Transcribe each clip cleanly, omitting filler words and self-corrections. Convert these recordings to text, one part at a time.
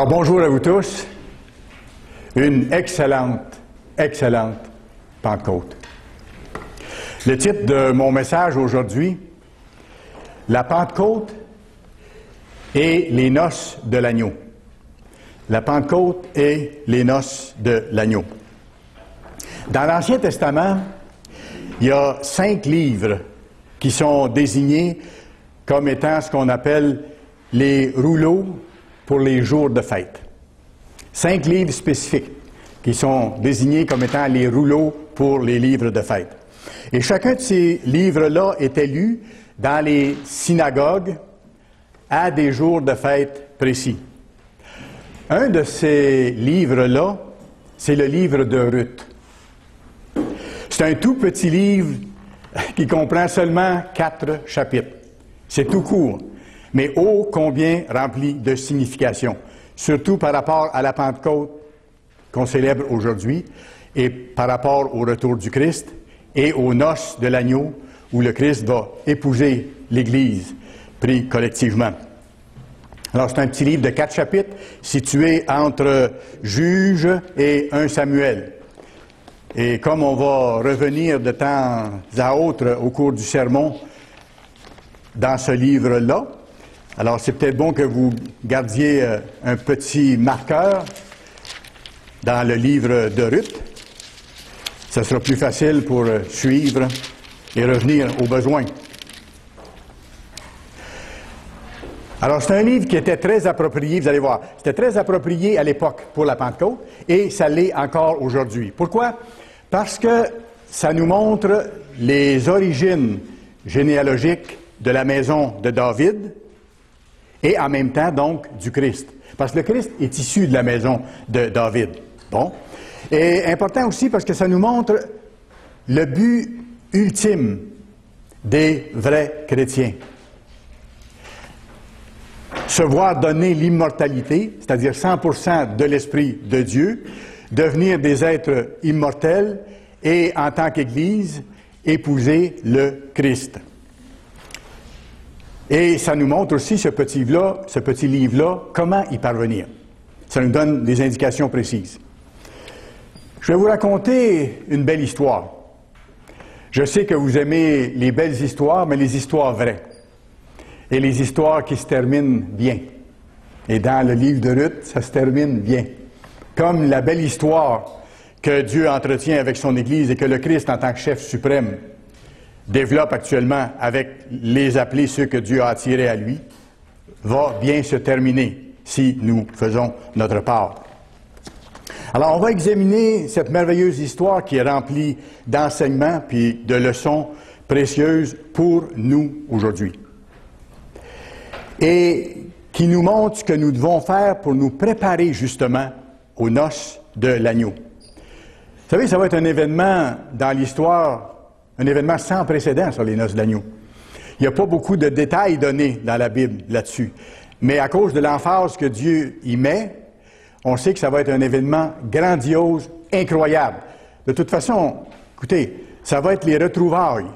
Alors bonjour à vous tous. Une excellente Pentecôte. Le titre de mon message aujourd'hui, la Pentecôte et les noces de l'agneau. La Pentecôte et les noces de l'agneau. Dans l'Ancien Testament, il y a 5 livres qui sont désignés comme étant ce qu'on appelle les rouleaux pour les jours de fête. 5 livres spécifiques qui sont désignés comme étant les rouleaux pour les livres de fête. Et chacun de ces livres-là était lu dans les synagogues à des jours de fête précis. Un de ces livres-là, c'est le livre de Ruth. C'est un tout petit livre qui comprend seulement 4 chapitres. C'est tout court, mais ô combien rempli de signification, surtout par rapport à la Pentecôte qu'on célèbre aujourd'hui et par rapport au retour du Christ et aux noces de l'agneau où le Christ va épouser l'Église pris collectivement. Alors, c'est un petit livre de 4 chapitres situé entre Juges et 1 Samuel. Et comme on va revenir de temps à autre au cours du sermon dans ce livre-là, alors c'est peut-être bon que vous gardiez un petit marqueur dans le livre de Ruth. Ça sera plus facile pour suivre et revenir aux besoins. Alors, c'est un livre qui était très approprié, vous allez voir. C'était très approprié à l'époque pour la Pentecôte et ça l'est encore aujourd'hui. Pourquoi? Parce que ça nous montre les origines généalogiques de la maison de David et en même temps, donc, du Christ. Parce que le Christ est issu de la maison de David. Bon. Et important aussi parce que ça nous montre le but ultime des vrais chrétiens. Se voir donner l'immortalité, c'est-à-dire 100% de l'Esprit de Dieu, devenir des êtres immortels et, en tant qu'Église, épouser le Christ. Et ça nous montre aussi, ce petit livre-là, comment y parvenir. Ça nous donne des indications précises. Je vais vous raconter une belle histoire. Je sais que vous aimez les belles histoires, mais les histoires vraies. Et les histoires qui se terminent bien. Et dans le livre de Ruth, ça se termine bien. Comme la belle histoire que Dieu entretient avec son Église et que le Christ, en tant que chef suprême, développe actuellement avec les appelés, ceux que Dieu a attirés à lui, va bien se terminer si nous faisons notre part. Alors, on va examiner cette merveilleuse histoire qui est remplie d'enseignements puis de leçons précieuses pour nous aujourd'hui. Et qui nous montre ce que nous devons faire pour nous préparer justement aux noces de l'agneau. Vous savez, ça va être un événement dans l'histoire, un événement sans précédent sur les noces de l'agneau. Il n'y a pas beaucoup de détails donnés dans la Bible là-dessus. Mais à cause de l'emphase que Dieu y met, on sait que ça va être un événement grandiose, incroyable. De toute façon, écoutez, ça va être les retrouvailles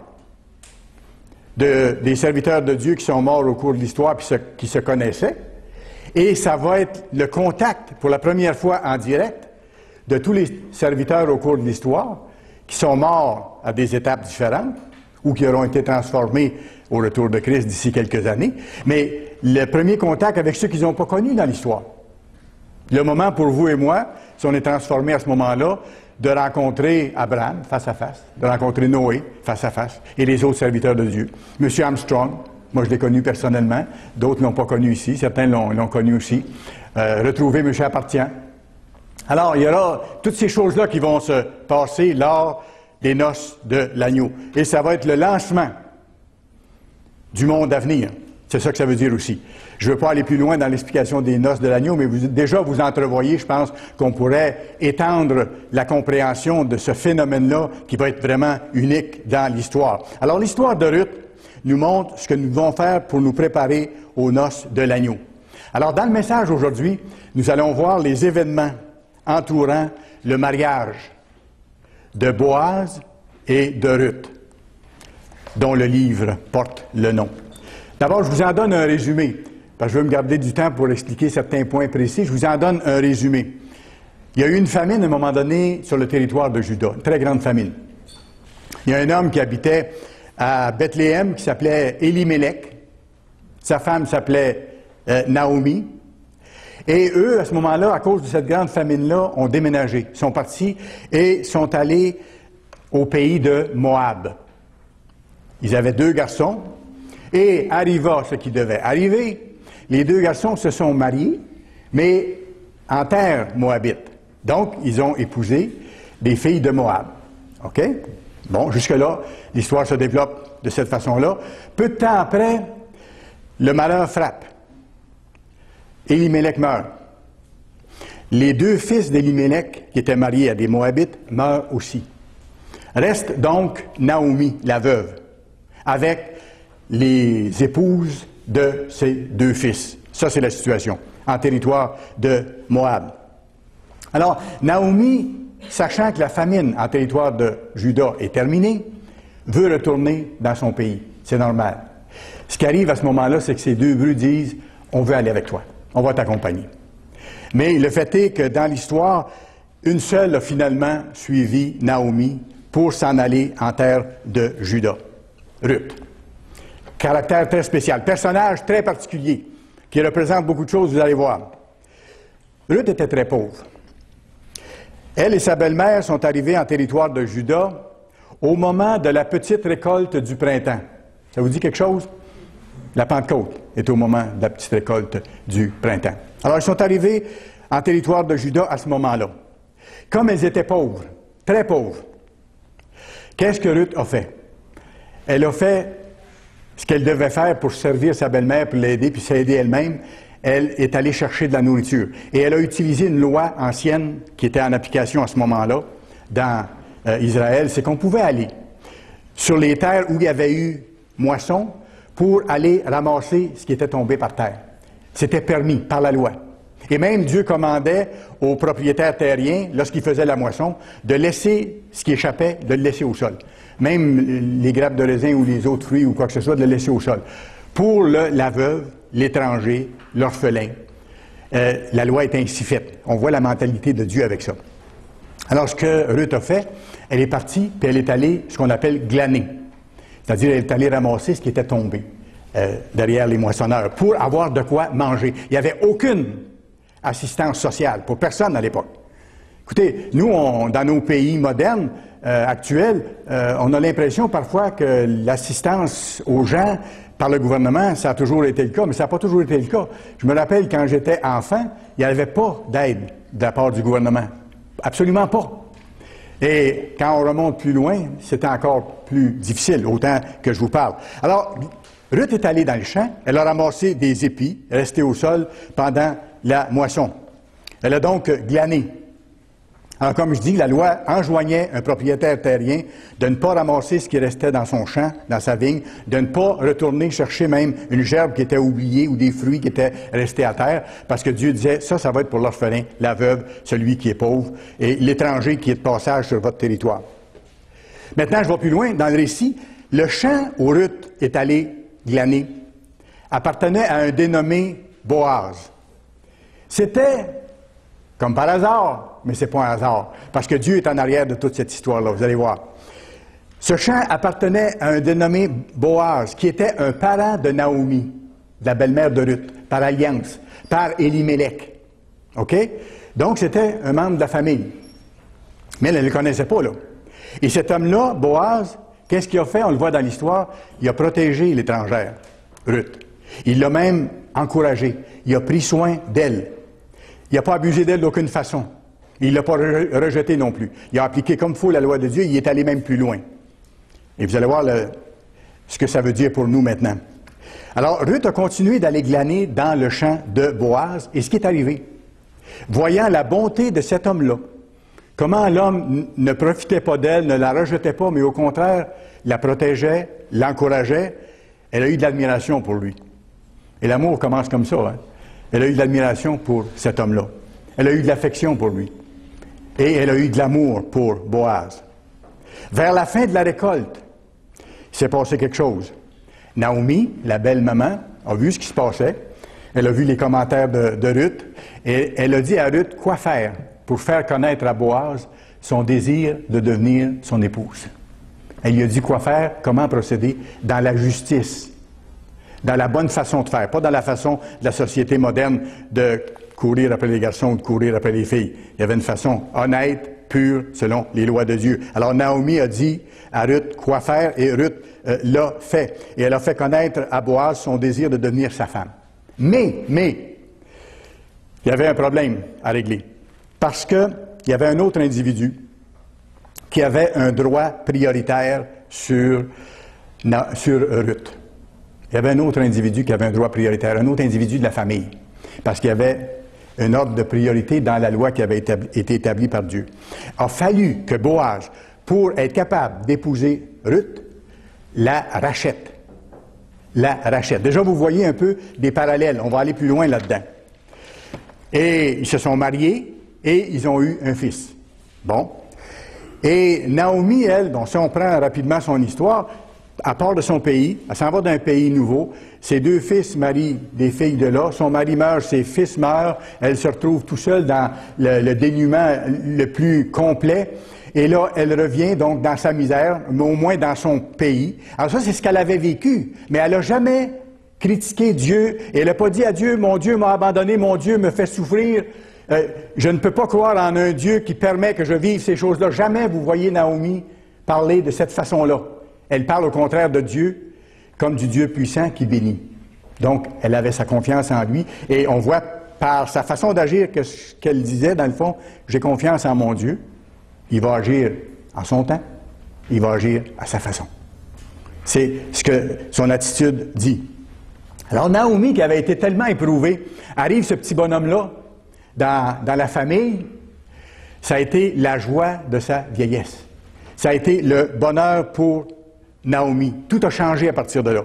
des serviteurs de Dieu qui sont morts au cours de l'histoire puis qui se connaissaient. Et ça va être le contact, pour la première fois en direct, de tous les serviteurs au cours de l'histoire qui sont morts à des étapes différentes ou qui auront été transformés au retour de Christ d'ici quelques années. Mais le premier contact avec ceux qu'ils n'ont pas connus dans l'histoire. Le moment pour vous et moi, si on est transformés à ce moment-là, de rencontrer Abraham face à face, de rencontrer Noé face à face et les autres serviteurs de Dieu. M. Armstrong, moi je l'ai connu personnellement, d'autres ne l'ont pas connu ici, certains l'ont connu aussi. Retrouver M. Appartient. Alors, il y aura toutes ces choses-là qui vont se passer lors des noces de l'agneau. Et ça va être le lancement du monde à venir. C'est ça que ça veut dire aussi. Je ne veux pas aller plus loin dans l'explication des noces de l'agneau, mais déjà vous entrevoyez, je pense, qu'on pourrait étendre la compréhension de ce phénomène-là qui va être vraiment unique dans l'histoire. Alors, l'histoire de Ruth nous montre ce que nous devons faire pour nous préparer aux noces de l'agneau. Alors, dans le message aujourd'hui, nous allons voir les événements entourant le mariage de Boaz et de Ruth, dont le livre porte le nom. D'abord, je vous en donne un résumé, parce que je veux me garder du temps pour expliquer certains points précis. Je vous en donne un résumé. Il y a eu une famine à un moment donné sur le territoire de Juda, une très grande famine. Il y a un homme qui habitait à Bethléem qui s'appelait Élimélec. Sa femme s'appelait Naomi. Et eux, à ce moment-là, à cause de cette grande famine-là, ont déménagé, sont partis et sont allés au pays de Moab. Ils avaient 2 garçons et arriva ce qui devait arriver. Les 2 garçons se sont mariés, mais en terre moabite. Donc, ils ont épousé des filles de Moab. OK? Bon, jusque-là, l'histoire se développe de cette façon-là. Peu de temps après, le malheur frappe. Élimélec meurt. Les 2 fils d'Élimélec, qui étaient mariés à des Moabites, meurent aussi. Reste donc Naomi, la veuve, avec les épouses de ses 2 fils. Ça, c'est la situation en territoire de Moab. Alors, Naomi, sachant que la famine en territoire de Juda est terminée, veut retourner dans son pays. C'est normal. Ce qui arrive à ce moment-là, c'est que ces 2 brus disent « On veut aller avec toi. On va t'accompagner. » Mais le fait est que dans l'histoire, une seule a finalement suivi Naomi pour s'en aller en terre de Juda. Ruth. Caractère très spécial. Personnage très particulier qui représente beaucoup de choses, vous allez voir. Ruth était très pauvre. Elle et sa belle-mère sont arrivées en territoire de Juda au moment de la petite récolte du printemps. Ça vous dit quelque chose? La Pentecôte est au moment de la petite récolte du printemps. Alors, ils sont arrivés en territoire de Juda à ce moment-là. Comme elles étaient pauvres, très pauvres, qu'est-ce que Ruth a fait? Elle a fait ce qu'elle devait faire pour servir sa belle-mère, pour l'aider, puis s'aider elle-même. Elle est allée chercher de la nourriture. Et elle a utilisé une loi ancienne qui était en application à ce moment-là dans Israël, c'est qu'on pouvait aller sur les terres où il y avait eu moisson pour aller ramasser ce qui était tombé par terre. C'était permis par la loi. Et même Dieu commandait aux propriétaires terriens, lorsqu'ils faisaient la moisson, de laisser ce qui échappait, de le laisser au sol. Même les grappes de raisin ou les autres fruits ou quoi que ce soit, de le laisser au sol. Pour la veuve, l'étranger, l'orphelin, la loi est ainsi faite. On voit la mentalité de Dieu avec ça. Alors, ce que Ruth a fait, elle est partie, puis elle est allée, ce qu'on appelle glaner. C'est-à-dire, elle est allée ramasser ce qui était tombé derrière les moissonneurs pour avoir de quoi manger. Il n'y avait aucune assistance sociale pour personne à l'époque. Écoutez, nous, dans nos pays modernes actuels, on a l'impression parfois que l'assistance aux gens par le gouvernement, ça a toujours été le cas, mais ça n'a pas toujours été le cas. Je me rappelle, quand j'étais enfant, il n'y avait pas d'aide de la part du gouvernement. Absolument pas. Et quand on remonte plus loin, c'était encore plus difficile, autant que je vous parle. Alors, Ruth est allée dans le champ, elle a ramassé des épis, restés au sol pendant la moisson. Elle a donc glané. Alors, comme je dis, la loi enjoignait un propriétaire terrien de ne pas ramasser ce qui restait dans son champ, dans sa vigne, de ne pas retourner chercher même une gerbe qui était oubliée ou des fruits qui étaient restés à terre, parce que Dieu disait, ça va être pour l'orphelin, la veuve, celui qui est pauvre, et l'étranger qui est de passage sur votre territoire. Maintenant, je vais plus loin. Dans le récit, le champ où Ruth est allée glaner appartenait à un dénommé Boaz. C'était, comme par hasard, mais ce n'est pas un hasard, parce que Dieu est en arrière de toute cette histoire-là, vous allez voir. Ce champ appartenait à un dénommé Boaz, qui était un parent de Naomi, de la belle-mère de Ruth, par alliance, par Élimélec. OK? Donc, c'était un membre de la famille. Mais elle ne le connaissait pas, là. Et cet homme-là, Boaz, qu'est-ce qu'il a fait? On le voit dans l'histoire. Il a protégé l'étrangère, Ruth. Il l'a même encouragée. Il a pris soin d'elle. Il n'a pas abusé d'elle d'aucune façon. Il ne l'a pas rejeté non plus. Il a appliqué comme il faut la loi de Dieu. Il est allé même plus loin. Et vous allez voir ce que ça veut dire pour nous maintenant. Alors, Ruth a continué d'aller glaner dans le champ de Boaz. Et ce qui est arrivé, voyant la bonté de cet homme-là, comment l'homme ne profitait pas d'elle, ne la rejetait pas, mais au contraire, la protégeait, l'encourageait, elle a eu de l'admiration pour lui. Et l'amour commence comme ça. Hein? Elle a eu de l'admiration pour cet homme-là. Elle a eu de l'affection pour lui. Et elle a eu de l'amour pour Boaz. Vers la fin de la récolte, il s'est passé quelque chose. Naomi, la belle-maman, a vu ce qui se passait. Elle a vu les commentaires de Ruth et elle a dit à Ruth quoi faire pour faire connaître à Boaz son désir de devenir son épouse. Elle lui a dit quoi faire, comment procéder dans la justice, dans la bonne façon de faire, pas dans la façon de la société moderne de courir après les garçons ou de courir après les filles. Il y avait une façon honnête, pure, selon les lois de Dieu. Alors Naomi a dit à Ruth quoi faire et Ruth l'a fait. Et elle a fait connaître à Boaz son désir de devenir sa femme. Mais, il y avait un problème à régler. Parce qu'il y avait un autre individu qui avait un droit prioritaire sur Ruth. Il y avait un autre individu qui avait un droit prioritaire, un autre individu de la famille. Parce qu'il y avait un ordre de priorité dans la loi qui avait été établie par Dieu. Il a fallu que Boaz, pour être capable d'épouser Ruth, la rachète. La rachète. Déjà, vous voyez un peu des parallèles. On va aller plus loin là-dedans. Et ils se sont mariés et ils ont eu un fils. Bon. Et Naomi, elle, bon, si on prend rapidement son histoire, à part de son pays, elle s'en va d'un pays nouveau. Ses deux fils marient des filles de là. Son mari meurt, ses fils meurent. Elle se retrouve tout seule dans le dénuement le plus complet. Et là, elle revient donc dans sa misère, mais au moins dans son pays. Alors ça, c'est ce qu'elle avait vécu. Mais elle n'a jamais critiqué Dieu. Et elle n'a pas dit à Dieu, mon Dieu m'a abandonné, mon Dieu me fait souffrir. Je ne peux pas croire en un Dieu qui permet que je vive ces choses-là. Jamais vous voyez Naomi parler de cette façon-là. Elle parle au contraire de Dieu, comme du Dieu puissant qui bénit. Donc, elle avait sa confiance en lui. Et on voit par sa façon d'agir qu'elle disait, dans le fond, j'ai confiance en mon Dieu. Il va agir en son temps. Il va agir à sa façon. C'est ce que son attitude dit. Alors, Naomi, qui avait été tellement éprouvée, arrive ce petit bonhomme-là dans la famille. Ça a été la joie de sa vieillesse. Ça a été le bonheur pour Naomi. Tout a changé à partir de là.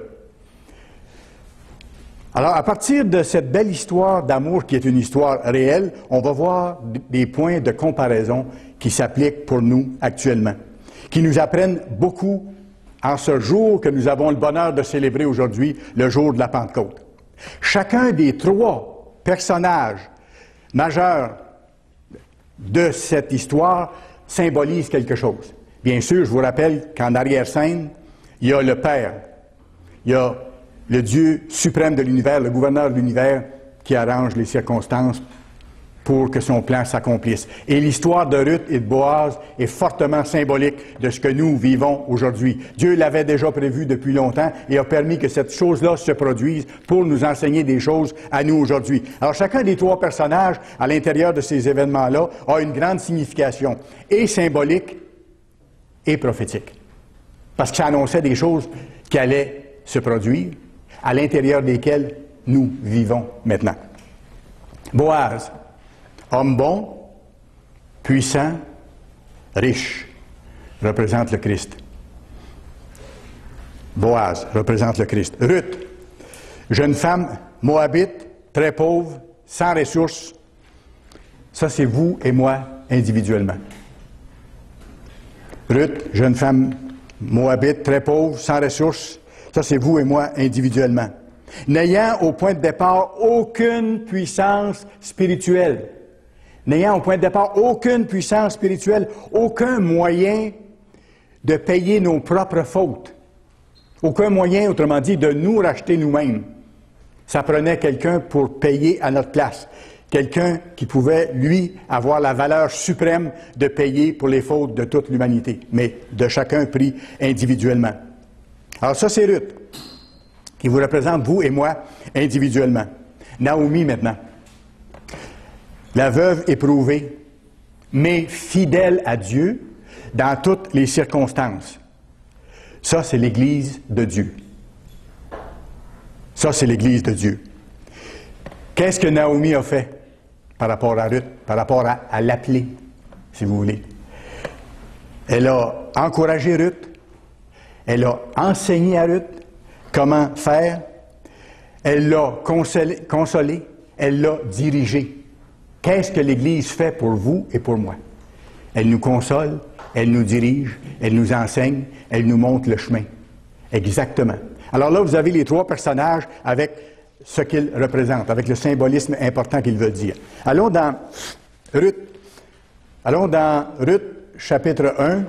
Alors, à partir de cette belle histoire d'amour qui est une histoire réelle, on va voir des points de comparaison qui s'appliquent pour nous actuellement, qui nous apprennent beaucoup en ce jour que nous avons le bonheur de célébrer aujourd'hui, le jour de la Pentecôte. Chacun des trois personnages majeurs de cette histoire symbolise quelque chose. Bien sûr, je vous rappelle qu'en arrière-scène, il y a le Père, il y a le Dieu suprême de l'univers, le gouverneur de l'univers, qui arrange les circonstances pour que son plan s'accomplisse. Et l'histoire de Ruth et de Boaz est fortement symbolique de ce que nous vivons aujourd'hui. Dieu l'avait déjà prévu depuis longtemps et a permis que cette chose-là se produise pour nous enseigner des choses à nous aujourd'hui. Alors chacun des trois personnages à l'intérieur de ces événements-là a une grande signification, et symbolique et prophétique. Parce que ça annonçait des choses qui allaient se produire, à l'intérieur desquelles nous vivons maintenant. Boaz, homme bon, puissant, riche, représente le Christ. Boaz représente le Christ. Ruth, jeune femme, moabite, très pauvre, sans ressources. Ça, c'est vous et moi individuellement. Ruth, jeune femme, moabite, très pauvre, sans ressources. Ça, c'est vous et moi individuellement. N'ayant au point de départ aucune puissance spirituelle. N'ayant au point de départ aucune puissance spirituelle, aucun moyen de payer nos propres fautes. Aucun moyen, autrement dit, de nous racheter nous-mêmes. Ça prenait quelqu'un pour payer à notre place. Quelqu'un qui pouvait, lui, avoir la valeur suprême de payer pour les fautes de toute l'humanité, mais de chacun pris individuellement. Alors ça, c'est Ruth, qui vous représente, vous et moi, individuellement. Naomi, maintenant. La veuve éprouvée, mais fidèle à Dieu dans toutes les circonstances. Ça, c'est l'Église de Dieu. Ça, c'est l'Église de Dieu. Qu'est-ce que Naomi a fait par rapport à Ruth, par rapport à l'appeler, si vous voulez? Elle a encouragé Ruth, elle a enseigné à Ruth comment faire, elle l'a consolé, elle l'a dirigé. Qu'est-ce que l'Église fait pour vous et pour moi? Elle nous console, elle nous dirige, elle nous enseigne, elle nous montre le chemin. Exactement. Alors là, vous avez les trois personnages avec ce qu'il représente, avec le symbolisme important qu'il veut dire. Allons dans Ruth. Allons dans Ruth, chapitre 1,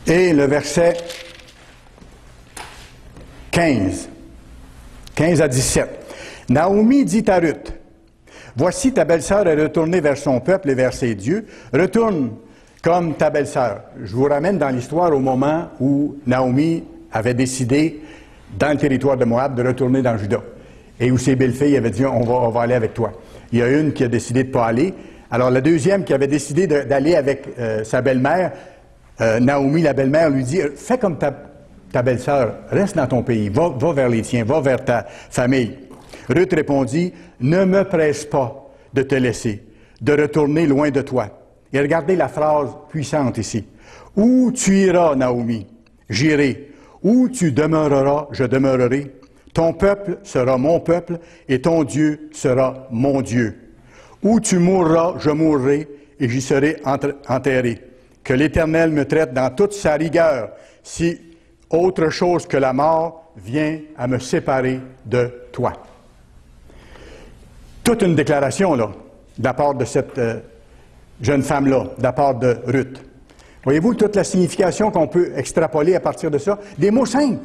et le verset 15. 15 à 17. Naomi dit à Ruth, « Voici ta belle-sœur est retournée vers son peuple et vers ses dieux. Retourne comme ta belle-sœur. » Je vous ramène dans l'histoire au moment où Naomi avait décidé, dans le territoire de Moab, de retourner dans Juda. Et où ses belles-filles avaient dit, on va aller avec toi. Il y a une qui a décidé de ne pas aller. Alors la deuxième qui avait décidé d'aller avec sa belle-mère, Naomi, la belle-mère, lui dit, fais comme ta belle-sœur, reste dans ton pays, va vers les tiens, va vers ta famille. Ruth répondit, ne me presse pas de te laisser, de retourner loin de toi. Et regardez la phrase puissante ici. Où tu iras, Naomi, j'irai. Où tu demeureras, je demeurerai. Ton peuple sera mon peuple et ton Dieu sera mon Dieu. Où tu mourras, je mourrai et j'y serai enterré. Que l'Éternel me traite dans toute sa rigueur si autre chose que la mort vient à me séparer de toi. Toute une déclaration, là, de la part de cette jeune femme-là, de la part de Ruth. Voyez-vous toute la signification qu'on peut extrapoler à partir de ça? Des mots simples.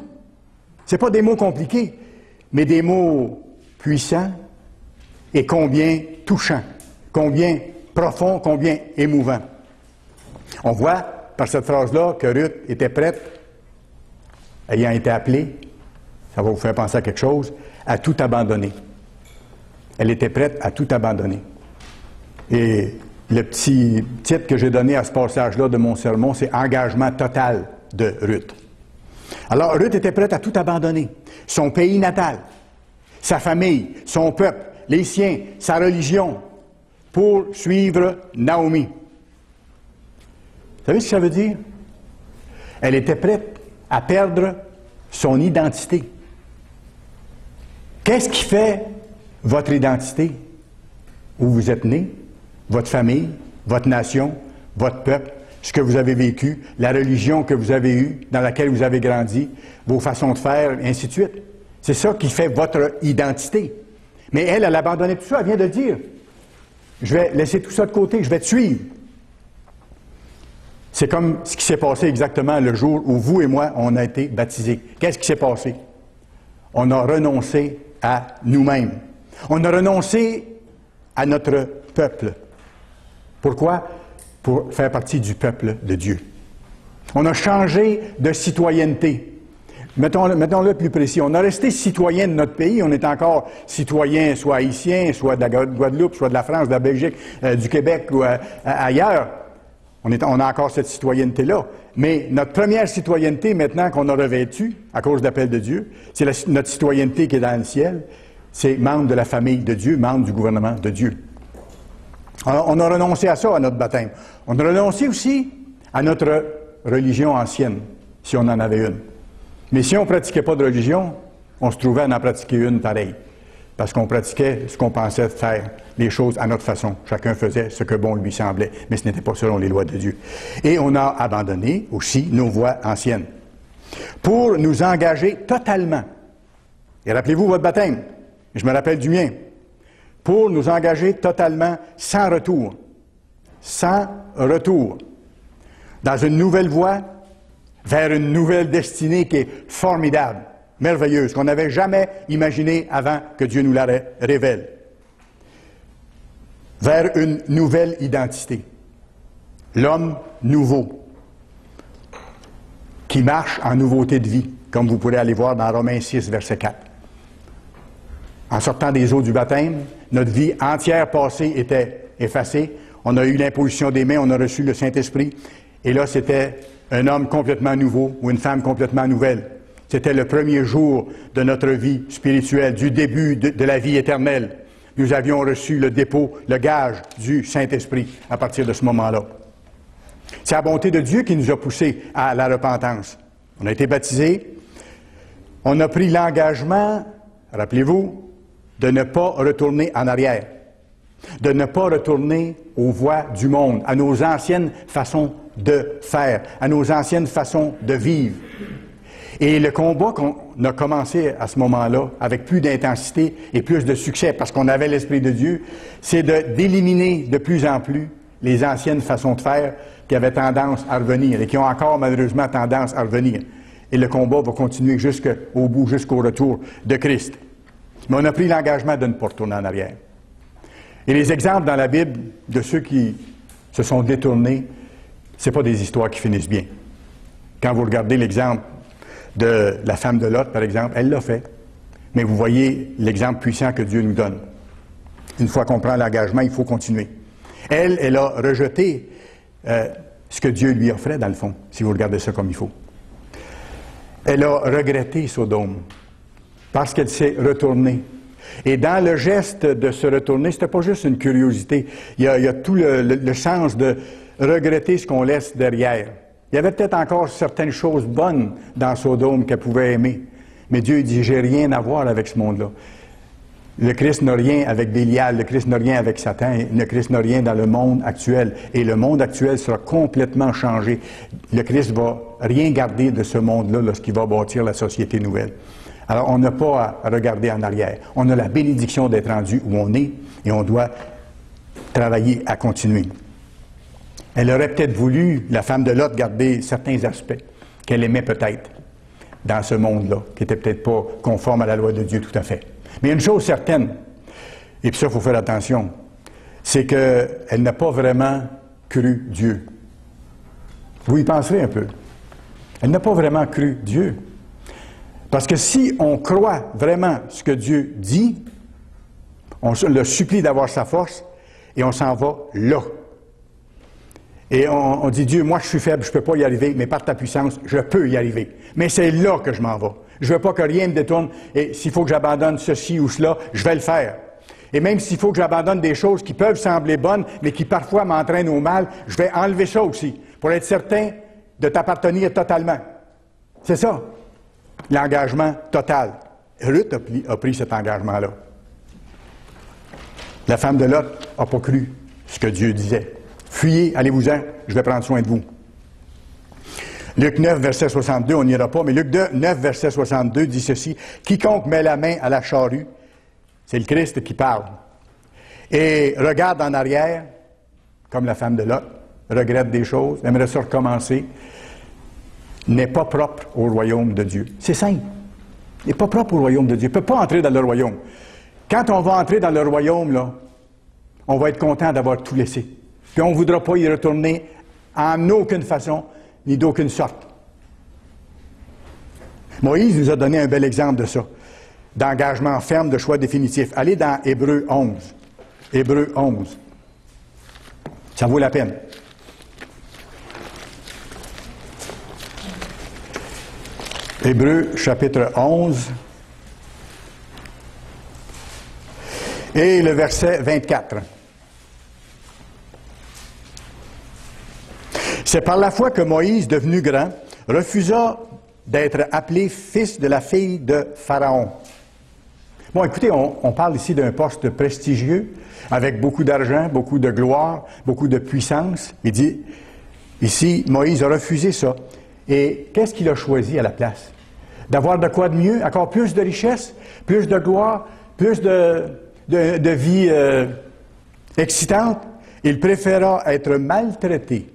Ce pas des mots compliqués, mais des mots puissants et combien touchants, combien profonds, combien émouvants. On voit par cette phrase-là que Ruth était prête, ayant été appelée, ça va vous faire penser à quelque chose, à tout abandonner. Elle était prête à tout abandonner. Et le petit titre que j'ai donné à ce passage-là de mon sermon, c'est « Engagement total de Ruth ». Alors, Ruth était prête à tout abandonner. Son pays natal, sa famille, son peuple, les siens, sa religion, pour suivre Naomi. Vous savez ce que ça veut dire? Elle était prête à perdre son identité. Qu'est-ce qui fait votre identité? Où vous êtes né, votre famille, votre nation, votre peuple, ce que vous avez vécu, la religion que vous avez eue, dans laquelle vous avez grandi, vos façons de faire, et ainsi de suite. C'est ça qui fait votre identité. Mais elle a abandonné tout ça, elle vient de le dire. Je vais laisser tout ça de côté, je vais te suivre. C'est comme ce qui s'est passé exactement le jour où vous et moi, on a été baptisés. Qu'est-ce qui s'est passé? On a renoncé à nous-mêmes. On a renoncé à notre peuple. Pourquoi? Pour faire partie du peuple de Dieu. On a changé de citoyenneté. Mettons-le plus précis. On a resté citoyen de notre pays. On est encore citoyen soit haïtien, soit de la Guadeloupe, soit de la France, de la Belgique, du Québec ou ailleurs. On a encore cette citoyenneté-là. Mais notre première citoyenneté, maintenant qu'on a revêtue, à cause de l'appel de Dieu, c'est notre citoyenneté qui est dans le ciel. C'est membre de la famille de Dieu, membre du gouvernement de Dieu. Alors, on a renoncé à ça, à notre baptême. On a renoncé aussi à notre religion ancienne, si on en avait une. Mais si on ne pratiquait pas de religion, on se trouvait à en pratiquer une pareille. Parce qu'on pratiquait ce qu'on pensait faire, les choses à notre façon. Chacun faisait ce que bon lui semblait, mais ce n'était pas selon les lois de Dieu. Et on a abandonné aussi nos voies anciennes pour nous engager totalement. Et rappelez-vous votre baptême, je me rappelle du mien, pour nous engager totalement sans retour, dans une nouvelle voie, vers une nouvelle destinée qui est formidable, merveilleuse, qu'on n'avait jamais imaginée avant que Dieu nous la révèle. Vers une nouvelle identité. L'homme nouveau, qui marche en nouveauté de vie, comme vous pourrez aller voir dans Romains 6, verset 4. En sortant des eaux du baptême, notre vie entière passée était effacée. On a eu l'imposition des mains, on a reçu le Saint-Esprit. Et là, c'était un homme complètement nouveau ou une femme complètement nouvelle. C'était le premier jour de notre vie spirituelle, du début de la vie éternelle. Nous avions reçu le dépôt, le gage du Saint-Esprit à partir de ce moment-là. C'est la bonté de Dieu qui nous a poussés à la repentance. On a été baptisés. On a pris l'engagement, rappelez-vous, de ne pas retourner en arrière, de ne pas retourner aux voies du monde, à nos anciennes façons de faire, à nos anciennes façons de vivre. Et le combat qu'on a commencé à ce moment-là, avec plus d'intensité et plus de succès, parce qu'on avait l'Esprit de Dieu, c'est d'éliminer de plus en plus les anciennes façons de faire qui avaient tendance à revenir et qui ont encore malheureusement tendance à revenir. Et le combat va continuer jusqu'au bout, jusqu'au retour de Christ. Mais on a pris l'engagement de ne pas retourner en arrière. Et les exemples dans la Bible de ceux qui se sont détournés, ce n'est pas des histoires qui finissent bien. Quand vous regardez l'exemple de la femme de Lot, par exemple, elle l'a fait. Mais vous voyez l'exemple puissant que Dieu nous donne. Une fois qu'on prend l'engagement, il faut continuer. Elle a rejeté ce que Dieu lui offrait, dans le fond, si vous regardez ça comme il faut. Elle a regretté Sodome parce qu'elle s'est retournée. Et dans le geste de se retourner, c'était pas juste une curiosité. Il y a tout le sens de regretter ce qu'on laisse derrière. Il y avait peut-être encore certaines choses bonnes dans Sodome qu'elle pouvait aimer. Mais Dieu dit, j'ai rien à voir avec ce monde-là. Le Christ n'a rien avec Bélial, le Christ n'a rien avec Satan, le Christ n'a rien dans le monde actuel. Et le monde actuel sera complètement changé. Le Christ va rien garder de ce monde-là lorsqu'il va bâtir la société nouvelle. Alors, on n'a pas à regarder en arrière. On a la bénédiction d'être rendu où on est et on doit travailler à continuer. Elle aurait peut-être voulu, la femme de Lot, garder certains aspects qu'elle aimait peut-être dans ce monde-là, qui n'étaient peut-être pas conformes à la loi de Dieu tout à fait. Mais il y a une chose certaine, et puis ça, il faut faire attention, c'est qu'elle n'a pas vraiment cru Dieu. Vous y penserez un peu. Elle n'a pas vraiment cru Dieu. Parce que si on croit vraiment ce que Dieu dit, on le supplie d'avoir sa force et on s'en va là. Et on dit, Dieu, moi je suis faible, je ne peux pas y arriver, mais par ta puissance, je peux y arriver. Mais c'est là que je m'en vais. Je ne veux pas que rien me détourne, et s'il faut que j'abandonne ceci ou cela, je vais le faire. Et même s'il faut que j'abandonne des choses qui peuvent sembler bonnes, mais qui parfois m'entraînent au mal, je vais enlever ça aussi, pour être certain de t'appartenir totalement. C'est ça, l'engagement total. Ruth a pris cet engagement-là. La femme de Lot n'a pas cru ce que Dieu disait. Fuyez, allez-vous-en, je vais prendre soin de vous. Luc 9, verset 62, on n'ira pas, mais Luc 9, verset 62 dit ceci, « Quiconque met la main à la charrue, c'est le Christ qui parle, et regarde en arrière, comme la femme de Lot, regrette des choses, aimerait ça recommencer, n'est pas propre au royaume de Dieu. » C'est simple. Il n'est pas propre au royaume de Dieu. Il ne peut pas entrer dans le royaume. Quand on va entrer dans le royaume, là, on va être content d'avoir tout laissé. Puis on ne voudra pas y retourner en aucune façon, ni d'aucune sorte. Moïse nous a donné un bel exemple de ça, d'engagement ferme, de choix définitif. Allez dans Hébreux 11. Hébreux 11. Ça vaut la peine. Hébreux chapitre 11 et le verset 24. C'est par la foi que Moïse, devenu grand, refusa d'être appelé fils de la fille de Pharaon. Bon, écoutez, on parle ici d'un poste prestigieux, avec beaucoup d'argent, beaucoup de gloire, beaucoup de puissance. Il dit, ici, Moïse a refusé ça. Et qu'est-ce qu'il a choisi à la place? D'avoir de quoi de mieux, encore plus de richesse, plus de gloire, plus de vie excitante. Il préféra être maltraité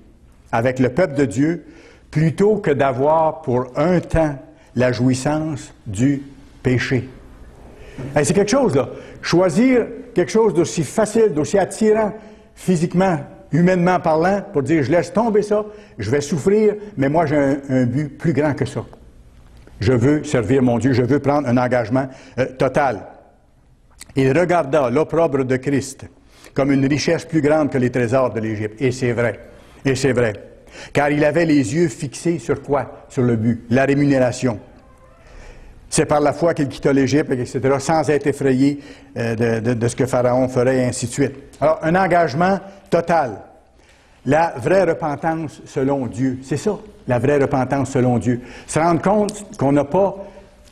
avec le peuple de Dieu, plutôt que d'avoir pour un temps la jouissance du péché. Hey, c'est quelque chose, là. Choisir quelque chose d'aussi facile, d'aussi attirant, physiquement, humainement parlant, pour dire, je laisse tomber ça, je vais souffrir, mais moi j'ai un but plus grand que ça. Je veux servir mon Dieu, je veux prendre un engagement total. Il regarda l'opprobre de Christ comme une richesse plus grande que les trésors de l'Égypte. Et c'est vrai. Et c'est vrai. Car il avait les yeux fixés sur quoi? Sur le but, la rémunération. C'est par la foi qu'il quitta l'Égypte, etc., sans être effrayé de ce que Pharaon ferait, et ainsi de suite. Alors, un engagement total. La vraie repentance selon Dieu. C'est ça, la vraie repentance selon Dieu. Se rendre compte qu'on n'a pas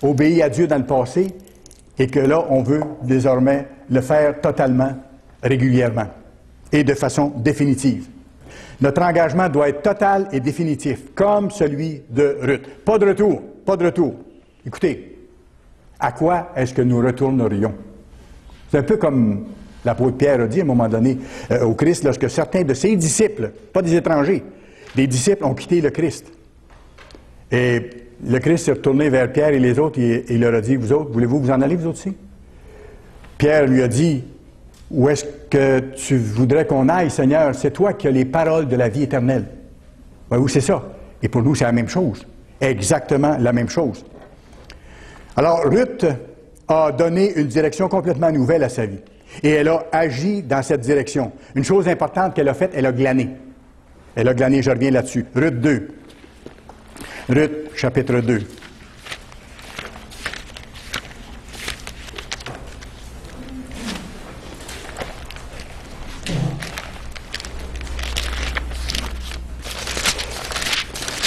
obéi à Dieu dans le passé et que là, on veut désormais le faire totalement, régulièrement et de façon définitive. Notre engagement doit être total et définitif, comme celui de Ruth. Pas de retour, pas de retour. Écoutez, à quoi est-ce que nous retournerions? C'est un peu comme l'apôtre Pierre a dit à un moment donné au Christ, lorsque certains de ses disciples, pas des étrangers, des disciples ont quitté le Christ. Et le Christ s'est retourné vers Pierre et les autres et il leur a dit, vous autres, voulez-vous vous en aller, vous autres aussi? Pierre lui a dit, où est-ce que tu voudrais qu'on aille, Seigneur? C'est toi qui as les paroles de la vie éternelle. Oui, c'est ça. Et pour nous, c'est la même chose. Exactement la même chose. Alors, Ruth a donné une direction complètement nouvelle à sa vie. Et elle a agi dans cette direction. Une chose importante qu'elle a faite, elle a glané. Elle a glané, je reviens là-dessus. Ruth 2. Ruth, chapitre 2.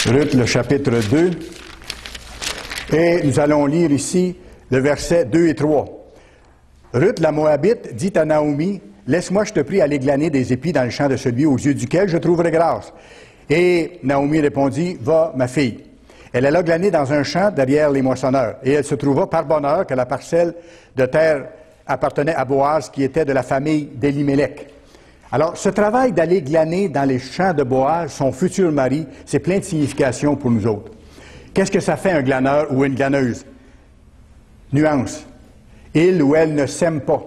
Ruth, le chapitre 2. Et nous allons lire ici le verset 2 et 3. Ruth, la Moabite, dit à Naomi, « Laisse-moi, je te prie, aller glaner des épis dans le champ de celui aux yeux duquel je trouverai grâce. » Et Naomi répondit, « Va, ma fille. » Elle alla glaner dans un champ derrière les moissonneurs. Et elle se trouva par bonheur que la parcelle de terre appartenait à Boaz, qui était de la famille d'Élimélec. Alors, ce travail d'aller glaner dans les champs de Boaz, son futur mari, c'est plein de significations pour nous autres. Qu'est-ce que ça fait un glaneur ou une glaneuse? Nuance. Il ou elle ne sème pas.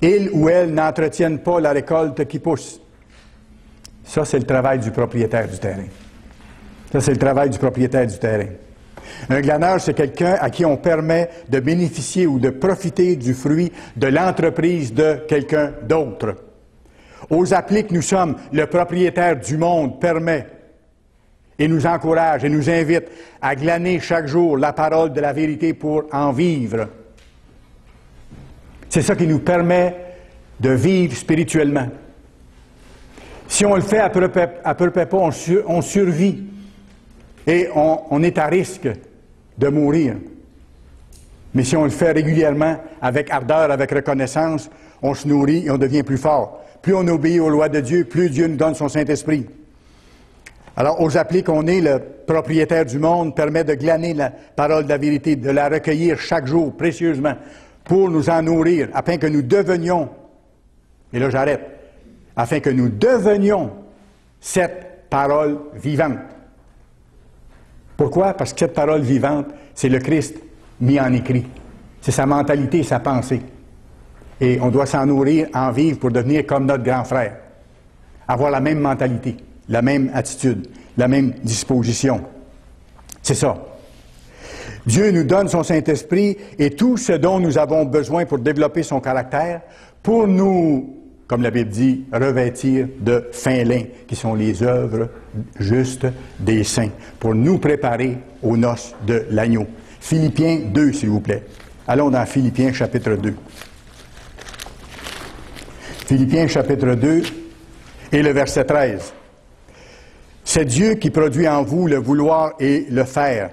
Il ou elle n'entretiennent pas la récolte qui pousse. Ça, c'est le travail du propriétaire du terrain. Ça, c'est le travail du propriétaire du terrain. Un glaneur, c'est quelqu'un à qui on permet de bénéficier ou de profiter du fruit de l'entreprise de quelqu'un d'autre. Aux appelés que nous sommes, le propriétaire du monde permet et nous encourage et nous invite à glaner chaque jour la parole de la vérité pour en vivre. C'est ça qui nous permet de vivre spirituellement. Si on le fait à peu près pas, on survit et on est à risque de mourir. Mais si on le fait régulièrement, avec ardeur, avec reconnaissance, on se nourrit et on devient plus fort. Plus on obéit aux lois de Dieu, plus Dieu nous donne son Saint-Esprit. Alors, aux appelés qu'on est, le propriétaire du monde permet de glaner la parole de la vérité, de la recueillir chaque jour, précieusement, pour nous en nourrir, afin que nous devenions, et là j'arrête, afin que nous devenions cette parole vivante. Pourquoi? Parce que cette parole vivante, c'est le Christ mis en écrit. C'est sa mentalité, sa pensée. Et on doit s'en nourrir, en vivre pour devenir comme notre grand frère. Avoir la même mentalité, la même attitude, la même disposition. C'est ça. Dieu nous donne son Saint-Esprit et tout ce dont nous avons besoin pour développer son caractère, pour nous, comme la Bible dit, revêtir de fin lin, qui sont les œuvres justes des saints, pour nous préparer aux noces de l'agneau. Philippiens 2, s'il vous plaît. Allons dans Philippiens chapitre 2. Philippiens chapitre 2 et le verset 13. C'est Dieu qui produit en vous le vouloir et le faire.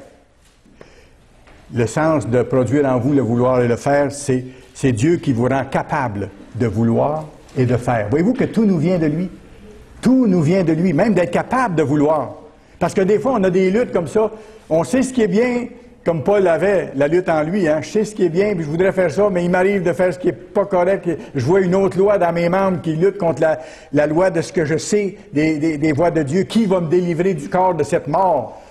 Le sens de produire en vous le vouloir et le faire, c'est Dieu qui vous rend capable de vouloir et de faire. Voyez-vous que tout nous vient de lui? Tout nous vient de lui, même d'être capable de vouloir. Parce que des fois, on a des luttes comme ça. On sait ce qui est bien, comme Paul avait la lutte en lui. Hein. Je sais ce qui est bien, puis je voudrais faire ça, mais il m'arrive de faire ce qui n'est pas correct. Je vois une autre loi dans mes membres qui lutte contre la loi de ce que je sais, des voies de Dieu. Qui va me délivrer du corps de cette mort?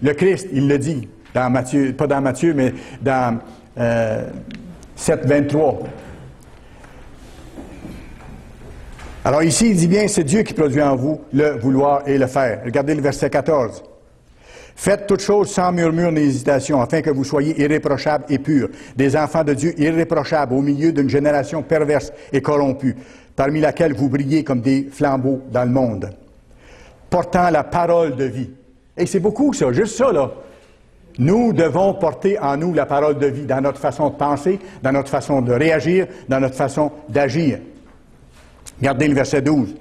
Le Christ, il le dit. Dans Matthieu, pas dans Matthieu, mais dans 7, 23. Alors ici, il dit bien, c'est Dieu qui produit en vous le vouloir et le faire. Regardez le verset 14. Faites toutes choses sans murmure ni hésitation, afin que vous soyez irréprochables et purs, des enfants de Dieu irréprochables au milieu d'une génération perverse et corrompue, parmi laquelle vous brillez comme des flambeaux dans le monde, portant la parole de vie. Et c'est beaucoup ça, juste ça là. Nous devons porter en nous la parole de vie dans notre façon de penser, dans notre façon de réagir, dans notre façon d'agir. Regardez le verset 12.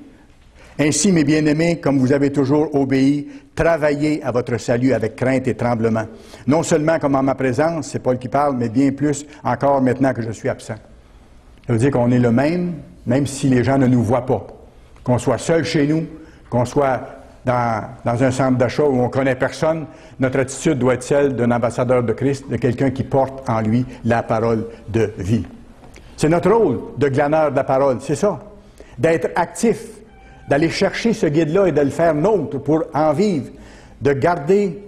Ainsi, mes bien-aimés, comme vous avez toujours obéi, travaillez à votre salut avec crainte et tremblement. Non seulement comme en ma présence, c'est Paul qui parle, mais bien plus encore maintenant que je suis absent. Ça veut dire qu'on est le même si les gens ne nous voient pas. qu'on soit seul chez nous, qu'on soit dans un centre d'achat où on ne connaît personne, notre attitude doit être celle d'un ambassadeur de Christ, de quelqu'un qui porte en lui la parole de vie. C'est notre rôle de glaneur de la parole, c'est ça. D'être actif, d'aller chercher ce guide-là et de le faire nôtre pour en vivre, de garder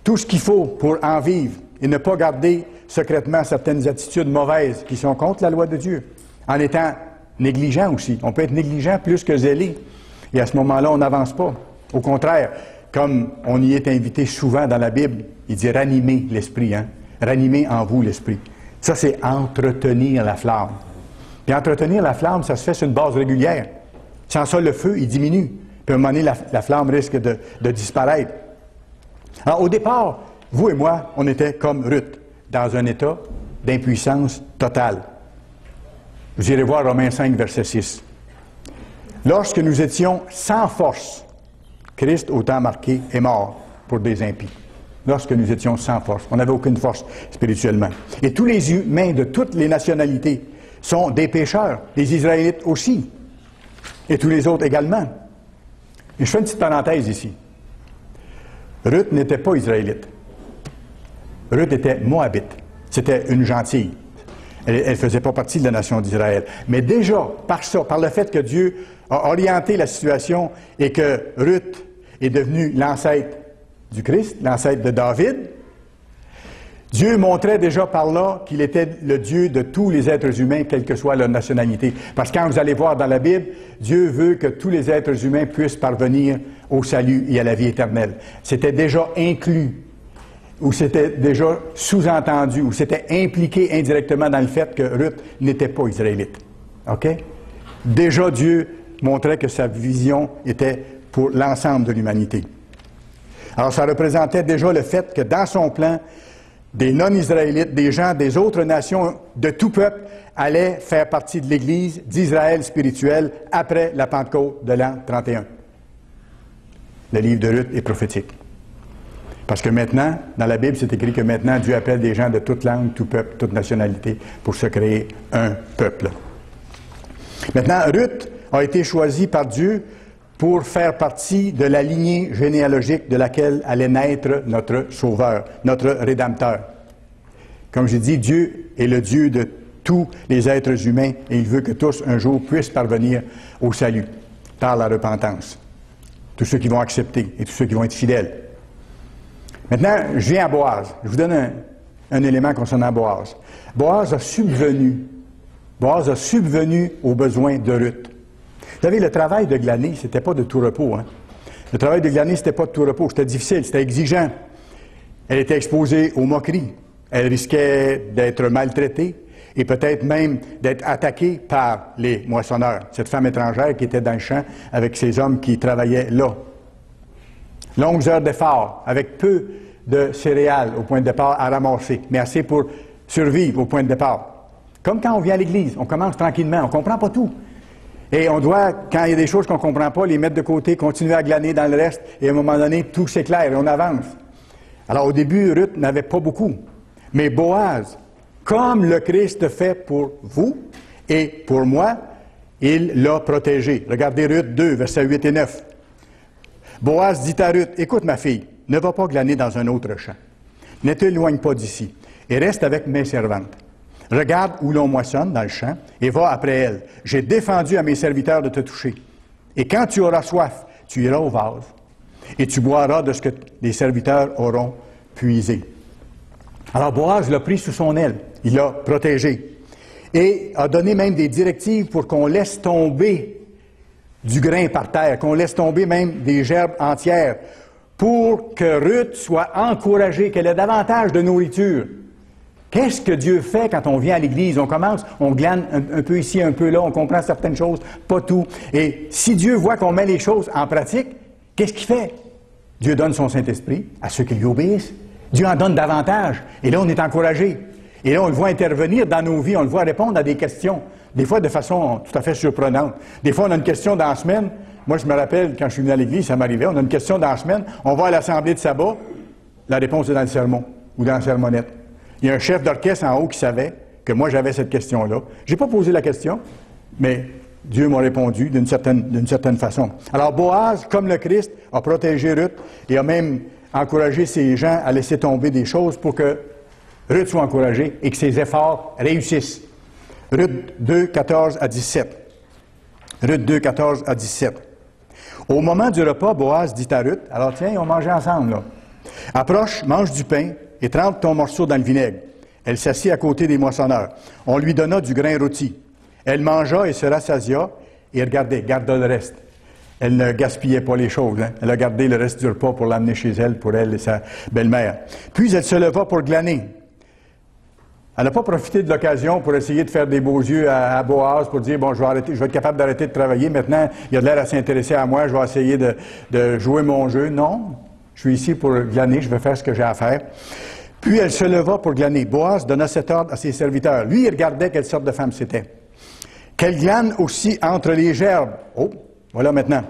tout ce qu'il faut pour en vivre et ne pas garder secrètement certaines attitudes mauvaises qui sont contre la loi de Dieu, en étant négligent aussi. On peut être négligent plus que zélé. Et à ce moment-là, on n'avance pas. Au contraire, comme on y est invité souvent dans la Bible, il dit « ranimez l'esprit », hein? « Ranimez en vous l'esprit ». Ça, c'est entretenir la flamme. Puis entretenir la flamme, ça se fait sur une base régulière. Sans ça, le feu, il diminue. Puis à un moment donné, la flamme risque de disparaître. Alors, au départ, vous et moi, on était comme Ruth, dans un état d'impuissance totale. Vous irez voir Romains 5, verset 6. Lorsque nous étions sans force, Christ, au temps marqué, est mort pour des impies. Lorsque nous étions sans force. On n'avait aucune force spirituellement. Et tous les humains de toutes les nationalités sont des pécheurs. Les Israélites aussi. Et tous les autres également. Et je fais une petite parenthèse ici. Ruth n'était pas israélite. Ruth était moabite. C'était une gentille. Elle ne faisait pas partie de la nation d'Israël. Mais déjà, par ça, par le fait que Dieu a orienté la situation et que Ruth est devenue l'ancêtre du Christ, l'ancêtre de David, Dieu montrait déjà par là qu'il était le Dieu de tous les êtres humains, quelle que soit leur nationalité. Parce que quand vous allez voir dans la Bible, Dieu veut que tous les êtres humains puissent parvenir au salut et à la vie éternelle. C'était déjà inclus, ou c'était déjà sous-entendu, ou c'était impliqué indirectement dans le fait que Ruth n'était pas israélite. OK? Déjà, Dieu montrait que sa vision était pour l'ensemble de l'humanité. Alors, ça représentait déjà le fait que dans son plan, des non-israélites, des gens des autres nations, de tout peuple, allaient faire partie de l'Église d'Israël spirituel après la Pentecôte de l'an 31. Le livre de Ruth est prophétique. Parce que maintenant, dans la Bible, c'est écrit que maintenant, Dieu appelle des gens de toute langue, tout peuple, toute nationalité, pour se créer un peuple. Maintenant, Ruth a été choisie par Dieu pour faire partie de la lignée généalogique de laquelle allait naître notre Sauveur, notre Rédempteur. Comme j'ai dit, Dieu est le Dieu de tous les êtres humains et il veut que tous, un jour, puissent parvenir au salut par la repentance. Tous ceux qui vont accepter et tous ceux qui vont être fidèles. Maintenant, je viens à Boaz. Je vous donne un élément concernant Boaz. Boaz a subvenu aux besoins de Ruth. Vous savez, le travail de glaner, c'était pas de tout repos. Hein? Le travail de glaner, c'était pas de tout repos. C'était difficile, c'était exigeant. Elle était exposée aux moqueries. Elle risquait d'être maltraitée et peut-être même d'être attaquée par les moissonneurs. Cette femme étrangère qui était dans le champ avec ces hommes qui travaillaient là. Longues heures d'effort, avec peu de céréales au point de départ à ramasser, mais assez pour survivre au point de départ. Comme quand on vient à l'église, on commence tranquillement, on ne comprend pas tout. Et on doit, quand il y a des choses qu'on ne comprend pas, les mettre de côté, continuer à glaner dans le reste, et à un moment donné, tout s'éclaire et on avance. Alors au début, Ruth n'avait pas beaucoup. Mais Boaz, comme le Christ fait pour vous et pour moi, il l'a protégé. Regardez Ruth 2, versets 8 et 9. Boaz dit à Ruth, « Écoute ma fille, ne va pas glaner dans un autre champ. Ne t'éloigne pas d'ici et reste avec mes servantes. Regarde où l'on moissonne dans le champ et va après elles. J'ai défendu à mes serviteurs de te toucher. Et quand tu auras soif, tu iras au vase et tu boiras de ce que les serviteurs auront puisé. » Alors Boaz l'a pris sous son aile, il l'a protégé et a donné même des directives pour qu'on laisse tomber du grain par terre, qu'on laisse tomber même des gerbes entières pour que Ruth soit encouragée, qu'elle ait davantage de nourriture. Qu'est-ce que Dieu fait quand on vient à l'Église? On commence, on glane un peu ici, un peu là, on comprend certaines choses, pas tout. Et si Dieu voit qu'on met les choses en pratique, qu'est-ce qu'il fait? Dieu donne son Saint-Esprit à ceux qui lui obéissent. Dieu en donne davantage. Et là, on est encouragé. Et là, on le voit intervenir dans nos vies, on le voit répondre à des questions. Des fois, de façon tout à fait surprenante. Des fois, on a une question dans la semaine. Moi, je me rappelle, quand je suis venu à l'Église, ça m'arrivait, on a une question dans la semaine, on va à l'Assemblée de sabbat, la réponse est dans le sermon ou dans la sermonnette. Il y a un chef d'orchestre en haut qui savait que moi, j'avais cette question-là. Je n'ai pas posé la question, mais Dieu m'a répondu d'une certaine façon. Alors Boaz, comme le Christ, a protégé Ruth et a même encouragé ses gens à laisser tomber des choses pour que Ruth soit encouragée et que ses efforts réussissent. Ruth 2, 14 à 17. Ruth 2, 14 à 17. Au moment du repas, Boaz dit à Ruth, alors tiens, ils ont mangé ensemble, là. Approche, mange du pain et trempe ton morceau dans le vinaigre. Elle s'assit à côté des moissonneurs. On lui donna du grain rôti. Elle mangea et se rassasia et regardez, garda le reste. Elle ne gaspillait pas les choses. Hein? Elle a gardé le reste du repas pour l'amener chez elle, pour elle et sa belle-mère. Puis elle se leva pour glaner. Elle n'a pas profité de l'occasion pour essayer de faire des beaux yeux à Boaz pour dire, bon, je vais être capable d'arrêter de travailler. Maintenant, il a de l'air à s'intéresser à moi, je vais essayer de jouer mon jeu. Non, je suis ici pour glaner, je vais faire ce que j'ai à faire. Puis elle se leva pour glaner. Boaz donna cet ordre à ses serviteurs. Lui, il regardait quelle sorte de femme c'était. Qu'elle glane aussi entre les gerbes. Oh, voilà maintenant.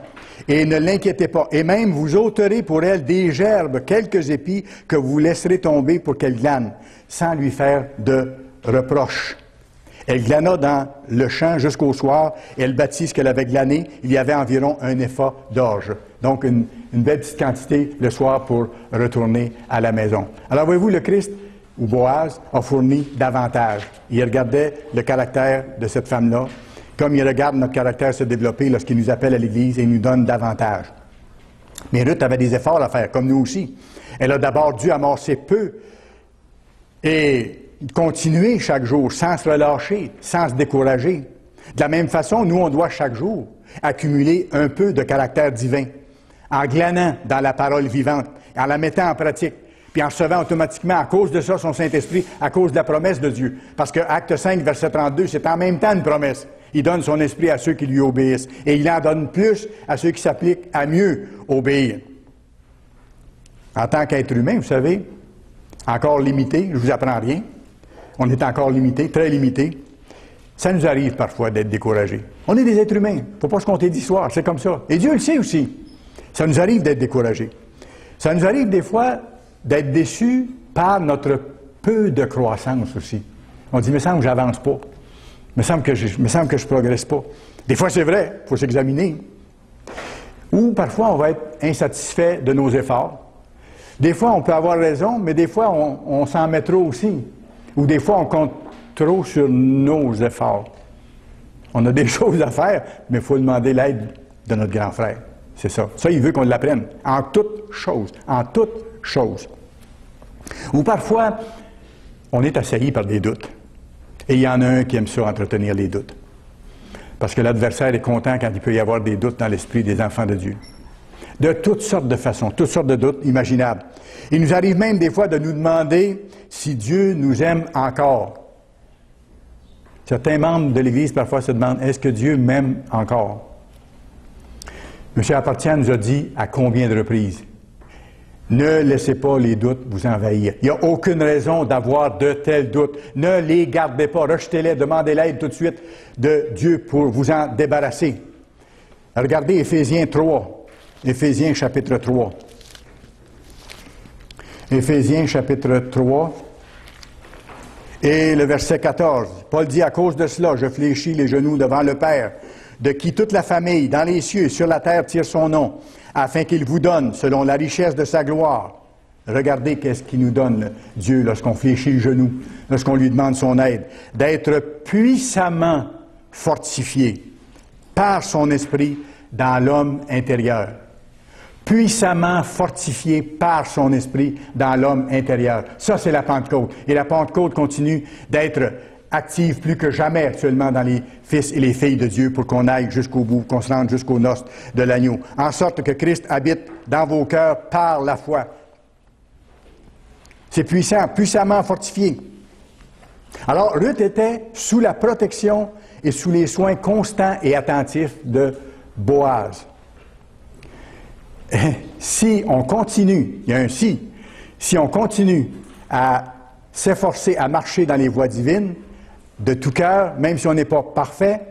Et ne l'inquiétez pas. Et même vous ôterez pour elle des gerbes, quelques épis que vous laisserez tomber pour qu'elle glane, sans lui faire de reproches. Elle glana dans le champ jusqu'au soir, et elle bâtit ce qu'elle avait glané. Il y avait environ un épha d'orge. Donc une belle petite quantité le soir pour retourner à la maison. Alors voyez-vous, le Christ, ou Boaz, a fourni davantage. Il regardait le caractère de cette femme-là, comme il regarde notre caractère se développer lorsqu'il nous appelle à l'Église et nous donne davantage. Mais Ruth avait des efforts à faire, comme nous aussi. Elle a d'abord dû amorcer peu et continuer chaque jour, sans se relâcher, sans se décourager. De la même façon, nous, on doit chaque jour accumuler un peu de caractère divin, en glanant dans la parole vivante, en la mettant en pratique, puis en recevant automatiquement, à cause de ça, son Saint-Esprit, à cause de la promesse de Dieu. Parce que Acte 5, verset 32, c'est en même temps une promesse. Il donne son esprit à ceux qui lui obéissent. Et il en donne plus à ceux qui s'appliquent à mieux obéir. En tant qu'être humain, vous savez, encore limité, je ne vous apprends rien. On est encore limité, très limité. Ça nous arrive parfois d'être découragés. On est des êtres humains. Il ne faut pas se compter d'histoire, c'est comme ça. Et Dieu le sait aussi. Ça nous arrive d'être découragés. Ça nous arrive des fois d'être déçus par notre peu de croissance aussi. On dit, il me semble que je n'avance pas. Il me semble que je ne progresse pas. Des fois, c'est vrai, il faut s'examiner. Ou parfois, on va être insatisfait de nos efforts. Des fois, on peut avoir raison, mais des fois, on s'en met trop aussi. Ou des fois, on compte trop sur nos efforts. On a des choses à faire, mais il faut demander l'aide de notre grand frère. C'est ça. Ça, il veut qu'on l'apprenne. En toutes choses. En toutes choses. Ou parfois, on est assailli par des doutes. Et il y en a un qui aime ça, entretenir les doutes. Parce que l'adversaire est content quand il peut y avoir des doutes dans l'esprit des enfants de Dieu. De toutes sortes de façons, toutes sortes de doutes imaginables. Il nous arrive même des fois de nous demander si Dieu nous aime encore. Certains membres de l'Église parfois se demandent, est-ce que Dieu m'aime encore? M. Appartient nous a dit à combien de reprises? Ne laissez pas les doutes vous envahir. Il n'y a aucune raison d'avoir de tels doutes. Ne les gardez pas, rejetez-les, demandez l'aide tout de suite de Dieu pour vous en débarrasser. Regardez Éphésiens 3. Éphésiens chapitre 3. Éphésiens chapitre 3 et le verset 14. Paul dit, à cause de cela, je fléchis les genoux devant le Père, de qui toute la famille, dans les cieux et sur la terre, tire son nom, afin qu'il vous donne, selon la richesse de sa gloire. Regardez qu'est-ce qu'il nous donne, Dieu, lorsqu'on fléchit le genou, lorsqu'on lui demande son aide, d'être puissamment fortifié par son esprit dans l'homme intérieur. Puissamment fortifié par son esprit dans l'homme intérieur. Ça, c'est la Pentecôte. Et la Pentecôte continue d'être active plus que jamais actuellement dans les fils et les filles de Dieu pour qu'on aille jusqu'au bout, qu'on se rende jusqu'aux noces de l'agneau. En sorte que Christ habite dans vos cœurs par la foi. C'est puissant, puissamment fortifié. Alors, Ruth était sous la protection et sous les soins constants et attentifs de Boaz. Si on continue, il y a un si on continue à s'efforcer à marcher dans les voies divines, de tout cœur, même si on n'est pas parfait,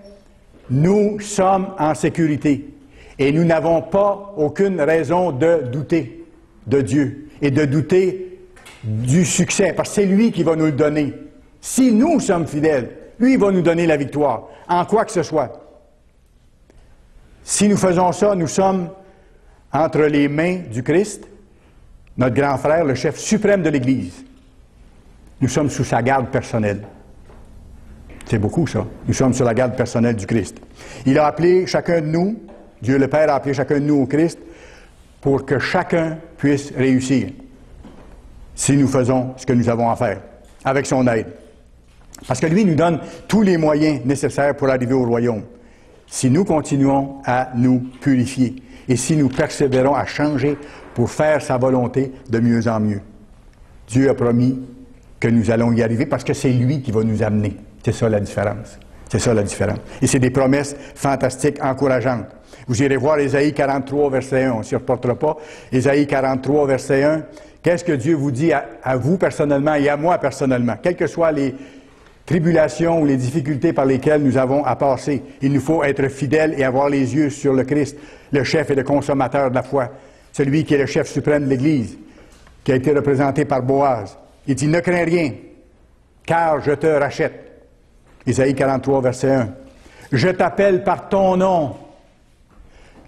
nous sommes en sécurité. Et nous n'avons pas aucune raison de douter de Dieu et de douter du succès, parce que c'est lui qui va nous le donner. Si nous sommes fidèles, lui va nous donner la victoire, en quoi que ce soit. Si nous faisons ça, nous sommes entre les mains du Christ, notre grand frère, le chef suprême de l'Église. Nous sommes sous sa garde personnelle. C'est beaucoup, ça. Nous sommes sur la garde personnelle du Christ. Il a appelé chacun de nous, Dieu le Père a appelé chacun de nous au Christ, pour que chacun puisse réussir, si nous faisons ce que nous avons à faire, avec son aide. Parce que lui nous donne tous les moyens nécessaires pour arriver au royaume. Si nous continuons à nous purifier et si nous persévérons à changer pour faire sa volonté de mieux en mieux. Dieu a promis que nous allons y arriver parce que c'est lui qui va nous amener. C'est ça la différence. C'est ça la différence. Et c'est des promesses fantastiques, encourageantes. Vous irez voir Ésaïe 43, verset 1. On ne s'y reportera pas. Ésaïe 43, verset 1. Qu'est-ce que Dieu vous dit à vous personnellement et à moi personnellement? Quelles que soient les tribulations ou les difficultés par lesquelles nous avons à passer, il nous faut être fidèles et avoir les yeux sur le Christ, le chef et le consommateur de la foi, celui qui est le chef suprême de l'Église, qui a été représenté par Boaz. Il dit, ne crains rien, car je te rachète. Ésaïe 43, verset 1. Je t'appelle par ton nom.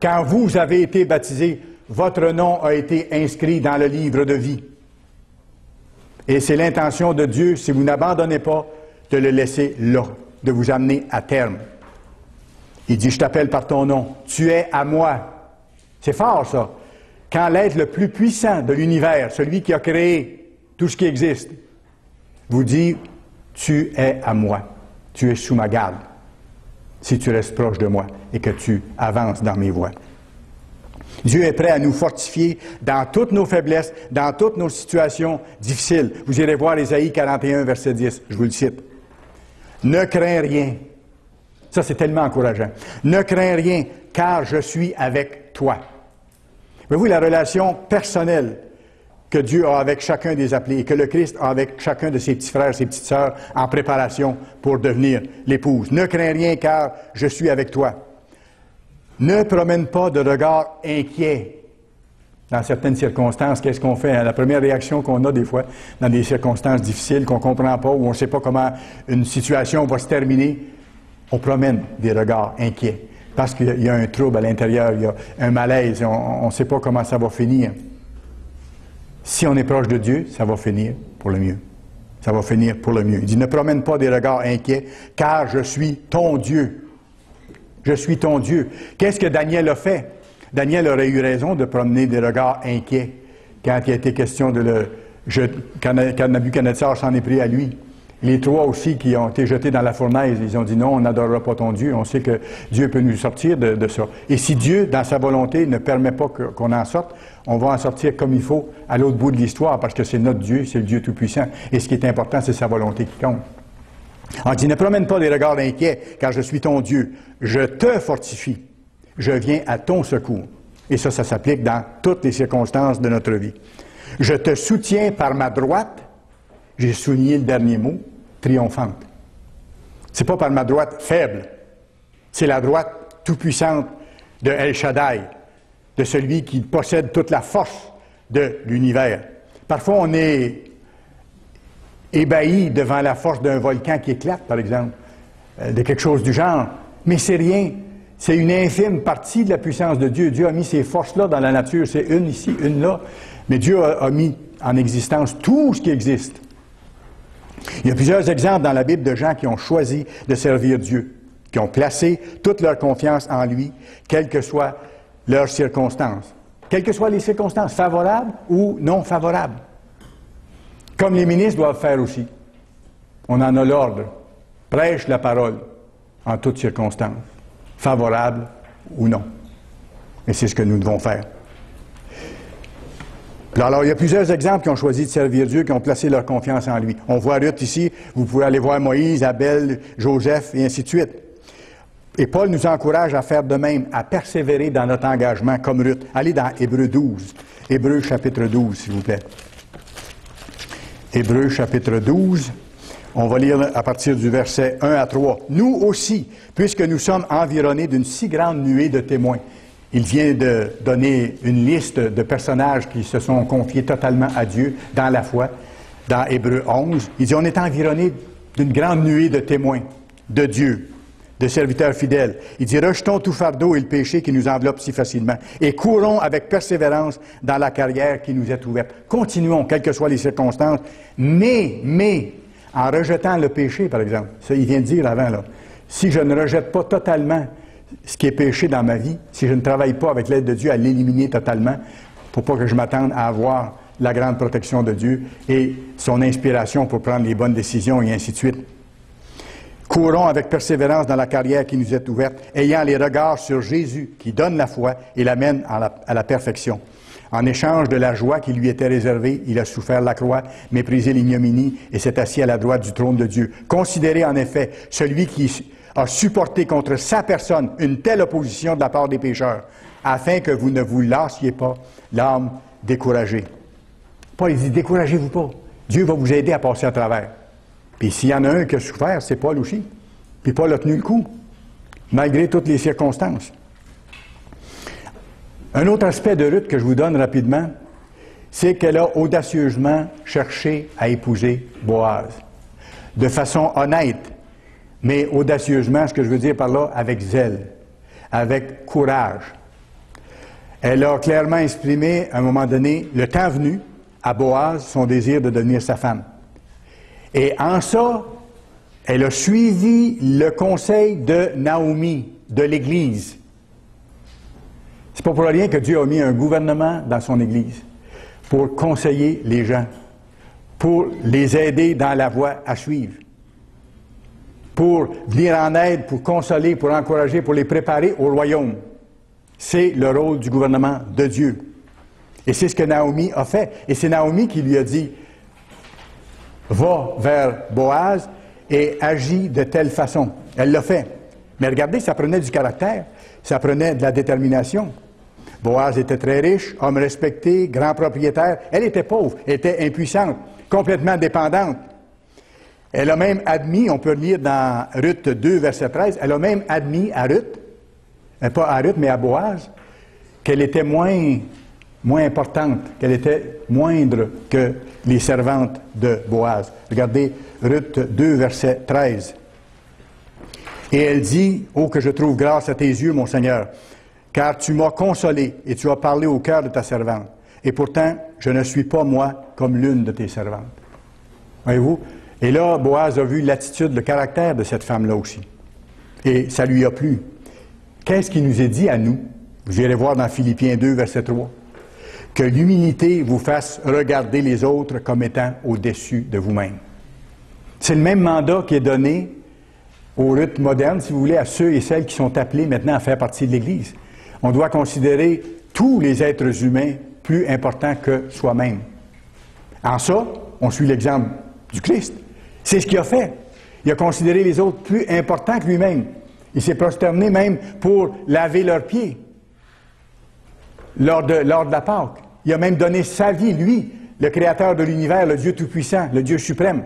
Quand vous avez été baptisés, votre nom a été inscrit dans le livre de vie. Et c'est l'intention de Dieu, si vous n'abandonnez pas, de le laisser là, de vous amener à terme. Il dit, je t'appelle par ton nom, tu es à moi. C'est fort, ça. Quand l'être le plus puissant de l'univers, celui qui a créé tout ce qui existe, vous dit, tu es à moi, tu es sous ma garde, si tu restes proche de moi et que tu avances dans mes voies. Dieu est prêt à nous fortifier dans toutes nos faiblesses, dans toutes nos situations difficiles. Vous irez voir Ésaïe 41, verset 10, je vous le cite. Ne crains rien. Ça, c'est tellement encourageant. Ne crains rien, car je suis avec toi. Voyez-vous, la relation personnelle que Dieu a avec chacun des appelés et que le Christ a avec chacun de ses petits frères, ses petites sœurs en préparation pour devenir l'épouse. Ne crains rien, car je suis avec toi. Ne promène pas de regard inquiet. Dans certaines circonstances, qu'est-ce qu'on fait? La première réaction qu'on a des fois, dans des circonstances difficiles qu'on ne comprend pas, où on ne sait pas comment une situation va se terminer, on promène des regards inquiets. Parce qu'il y a un trouble à l'intérieur, il y a un malaise, on ne sait pas comment ça va finir. Si on est proche de Dieu, ça va finir pour le mieux. Ça va finir pour le mieux. Il dit, ne promène pas des regards inquiets, car je suis ton Dieu. Je suis ton Dieu. Qu'est-ce que Daniel a fait? Daniel aurait eu raison de promener des regards inquiets quand il a été question de quand Nabuchodonosor s'en est pris à lui. Les trois aussi qui ont été jetés dans la fournaise, ils ont dit non, on n'adorera pas ton Dieu, on sait que Dieu peut nous sortir de ça. Et si Dieu, dans sa volonté, ne permet pas qu'on en sorte, on va en sortir comme il faut à l'autre bout de l'histoire, parce que c'est notre Dieu, c'est le Dieu Tout-Puissant. Et ce qui est important, c'est sa volonté qui compte. On dit, ne promène pas des regards inquiets, car je suis ton Dieu. Je te fortifie. Je viens à ton secours. Et ça s'applique dans toutes les circonstances de notre vie. Je te soutiens par ma droite. J'ai souligné le dernier mot, triomphante. C'est pas par ma droite faible. C'est la droite tout-puissante de El Shaddai, de celui qui possède toute la force de l'univers. Parfois, on est ébahi devant la force d'un volcan qui éclate, par exemple, de quelque chose du genre. Mais c'est rien. C'est une infime partie de la puissance de Dieu. Dieu a mis ces forces-là dans la nature. C'est une ici, une là. Mais Dieu a mis en existence tout ce qui existe. Il y a plusieurs exemples dans la Bible de gens qui ont choisi de servir Dieu, qui ont placé toute leur confiance en lui, quelles que soient leurs circonstances. Quelles que soient les circonstances, favorables ou non favorables. Comme les ministres doivent faire aussi. On en a l'ordre. Prêche la parole en toutes circonstances, favorables ou non. Et c'est ce que nous devons faire. Alors, il y a plusieurs exemples qui ont choisi de servir Dieu, qui ont placé leur confiance en lui. On voit Ruth ici, vous pouvez aller voir Moïse, Abel, Joseph, et ainsi de suite. Et Paul nous encourage à faire de même, à persévérer dans notre engagement comme Ruth. Allez dans Hébreux 12. Hébreux chapitre 12, s'il vous plaît. Hébreux chapitre 12. On va lire à partir du verset 1 à 3. Nous aussi, puisque nous sommes environnés d'une si grande nuée de témoins. Il vient de donner une liste de personnages qui se sont confiés totalement à Dieu dans la foi, dans Hébreux 11. Il dit, on est environné d'une grande nuée de témoins de Dieu. de serviteurs fidèles. Il dit, rejetons tout fardeau et le péché qui nous enveloppe si facilement et courons avec persévérance dans la carrière qui nous est ouverte. Continuons, quelles que soient les circonstances, mais, en rejetant le péché, par exemple, ça, il vient de dire avant, là, si je ne rejette pas totalement ce qui est péché dans ma vie, si je ne travaille pas avec l'aide de Dieu à l'éliminer totalement, pour pas que je m'attende à avoir la grande protection de Dieu et son inspiration pour prendre les bonnes décisions et ainsi de suite. Courons avec persévérance dans la carrière qui nous est ouverte, ayant les regards sur Jésus qui donne la foi et l'amène à la perfection. En échange de la joie qui lui était réservée, il a souffert la croix, méprisé l'ignominie et s'est assis à la droite du trône de Dieu. Considérez en effet celui qui a supporté contre sa personne une telle opposition de la part des pécheurs, afin que vous ne vous lassiez pas l'âme découragée. Paul, il dit, découragez-vous pas. Dieu va vous aider à passer à travers. Puis s'il y en a un qui a souffert, c'est Paul aussi. Puis Paul a tenu le coup, malgré toutes les circonstances. Un autre aspect de Ruth que je vous donne rapidement, c'est qu'elle a audacieusement cherché à épouser Boaz. De façon honnête, mais audacieusement, ce que je veux dire par là, avec zèle, avec courage. Elle a clairement exprimé, à un moment donné, le temps venu, à Boaz, son désir de devenir sa femme. Et en ça, elle a suivi le conseil de Naomi, de l'Église. C'est pas pour rien que Dieu a mis un gouvernement dans son Église, pour conseiller les gens, pour les aider dans la voie à suivre, pour venir en aide, pour consoler, pour encourager, pour les préparer au royaume. C'est le rôle du gouvernement de Dieu. Et c'est ce que Naomi a fait. Et c'est Naomi qui lui a dit, va vers Boaz et agis de telle façon. Elle l'a fait. Mais regardez, ça prenait du caractère, ça prenait de la détermination. Boaz était très riche, homme respecté, grand propriétaire. Elle était pauvre, elle était impuissante, complètement dépendante. Elle a même admis, on peut lire dans Ruth 2, verset 13, elle a même admis à Ruth, pas à Ruth, mais à Boaz, qu'elle était moins importante, qu'elle était moindre que les servantes de Boaz. Regardez Ruth 2, verset 13. Et elle dit, « Oh, que je trouve grâce à tes yeux, mon Seigneur, car tu m'as consolé et tu as parlé au cœur de ta servante. Et pourtant, je ne suis pas, moi, comme l'une de tes servantes. » Voyez-vous? Et là, Boaz a vu l'attitude, le caractère de cette femme-là aussi. Et ça lui a plu. Qu'est-ce qui nous est dit à nous? Vous irez voir dans Philippiens 2, verset 3. Que l'humilité vous fasse regarder les autres comme étant au-dessus de vous-même. C'est le même mandat qui est donné aux Ruth modernes, si vous voulez, à ceux et celles qui sont appelés maintenant à faire partie de l'Église. On doit considérer tous les êtres humains plus importants que soi-même. En ça, on suit l'exemple du Christ. C'est ce qu'il a fait. Il a considéré les autres plus importants que lui-même. Il s'est prosterné même pour laver leurs pieds lors de la Pâque. Il a même donné sa vie, lui, le Créateur de l'univers, le Dieu Tout-Puissant, le Dieu suprême,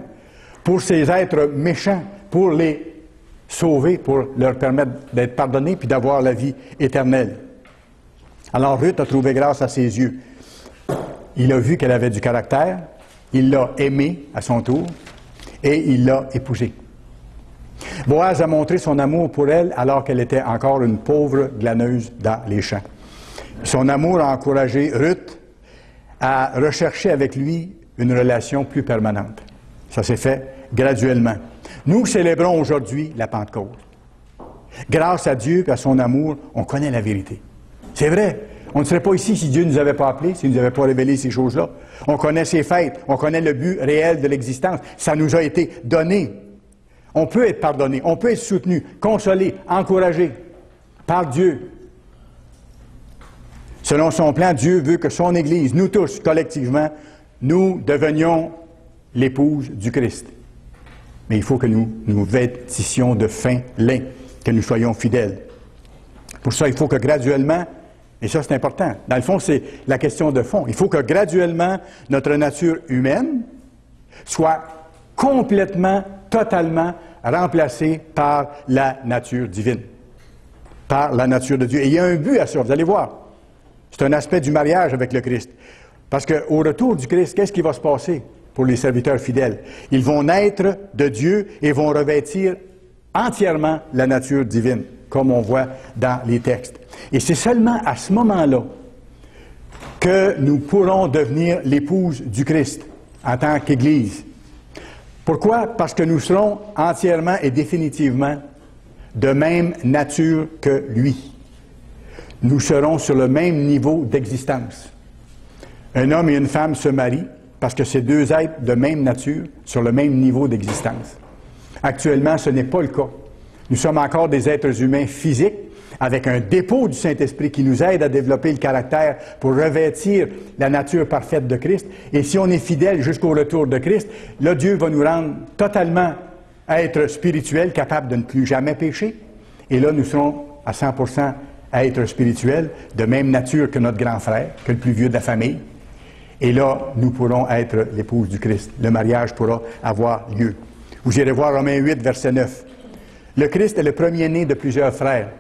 pour ces êtres méchants, pour les sauver, pour leur permettre d'être pardonnés puis d'avoir la vie éternelle. Alors Ruth a trouvé grâce à ses yeux. Il a vu qu'elle avait du caractère, il l'a aimée à son tour et il l'a épousée. Boaz a montré son amour pour elle alors qu'elle était encore une pauvre glaneuse dans les champs. Son amour a encouragé Ruth à rechercher avec lui une relation plus permanente. Ça s'est fait graduellement. Nous célébrons aujourd'hui la Pentecôte. Grâce à Dieu et à son amour, on connaît la vérité. C'est vrai. On ne serait pas ici si Dieu ne nous avait pas appelés, s'il ne nous avait pas révélé ces choses-là. On connaît ses fêtes, on connaît le but réel de l'existence. Ça nous a été donné. On peut être pardonné, on peut être soutenu, consolé, encouragé par Dieu. Selon son plan, Dieu veut que son Église, nous tous, collectivement, nous devenions l'épouse du Christ. Mais il faut que nous nous vêtissions de fin lin, que nous soyons fidèles. Pour ça, il faut que graduellement, et ça c'est important, dans le fond c'est la question de fond, il faut que graduellement notre nature humaine soit complètement, totalement remplacée par la nature divine, par la nature de Dieu. Et il y a un but à ça, vous allez voir. C'est un aspect du mariage avec le Christ. Parce qu'au retour du Christ, qu'est-ce qui va se passer pour les serviteurs fidèles? Ils vont naître de Dieu et vont revêtir entièrement la nature divine, comme on voit dans les textes. Et c'est seulement à ce moment-là que nous pourrons devenir l'épouse du Christ en tant qu'Église. Pourquoi? Parce que nous serons entièrement et définitivement de même nature que lui. Nous serons sur le même niveau d'existence. Un homme et une femme se marient parce que c'est deux êtres de même nature sur le même niveau d'existence. Actuellement, ce n'est pas le cas. Nous sommes encore des êtres humains physiques avec un dépôt du Saint-Esprit qui nous aide à développer le caractère pour revêtir la nature parfaite de Christ. Et si on est fidèle jusqu'au retour de Christ, là, Dieu va nous rendre totalement êtres spirituels, capables de ne plus jamais pécher. Et là, nous serons à 100% êtres spirituels, de même nature que notre grand frère, que le plus vieux de la famille. Et là, nous pourrons être l'épouse du Christ. Le mariage pourra avoir lieu. Vous irez voir Romains 8, verset 9. Le Christ est le premier-né de plusieurs frères.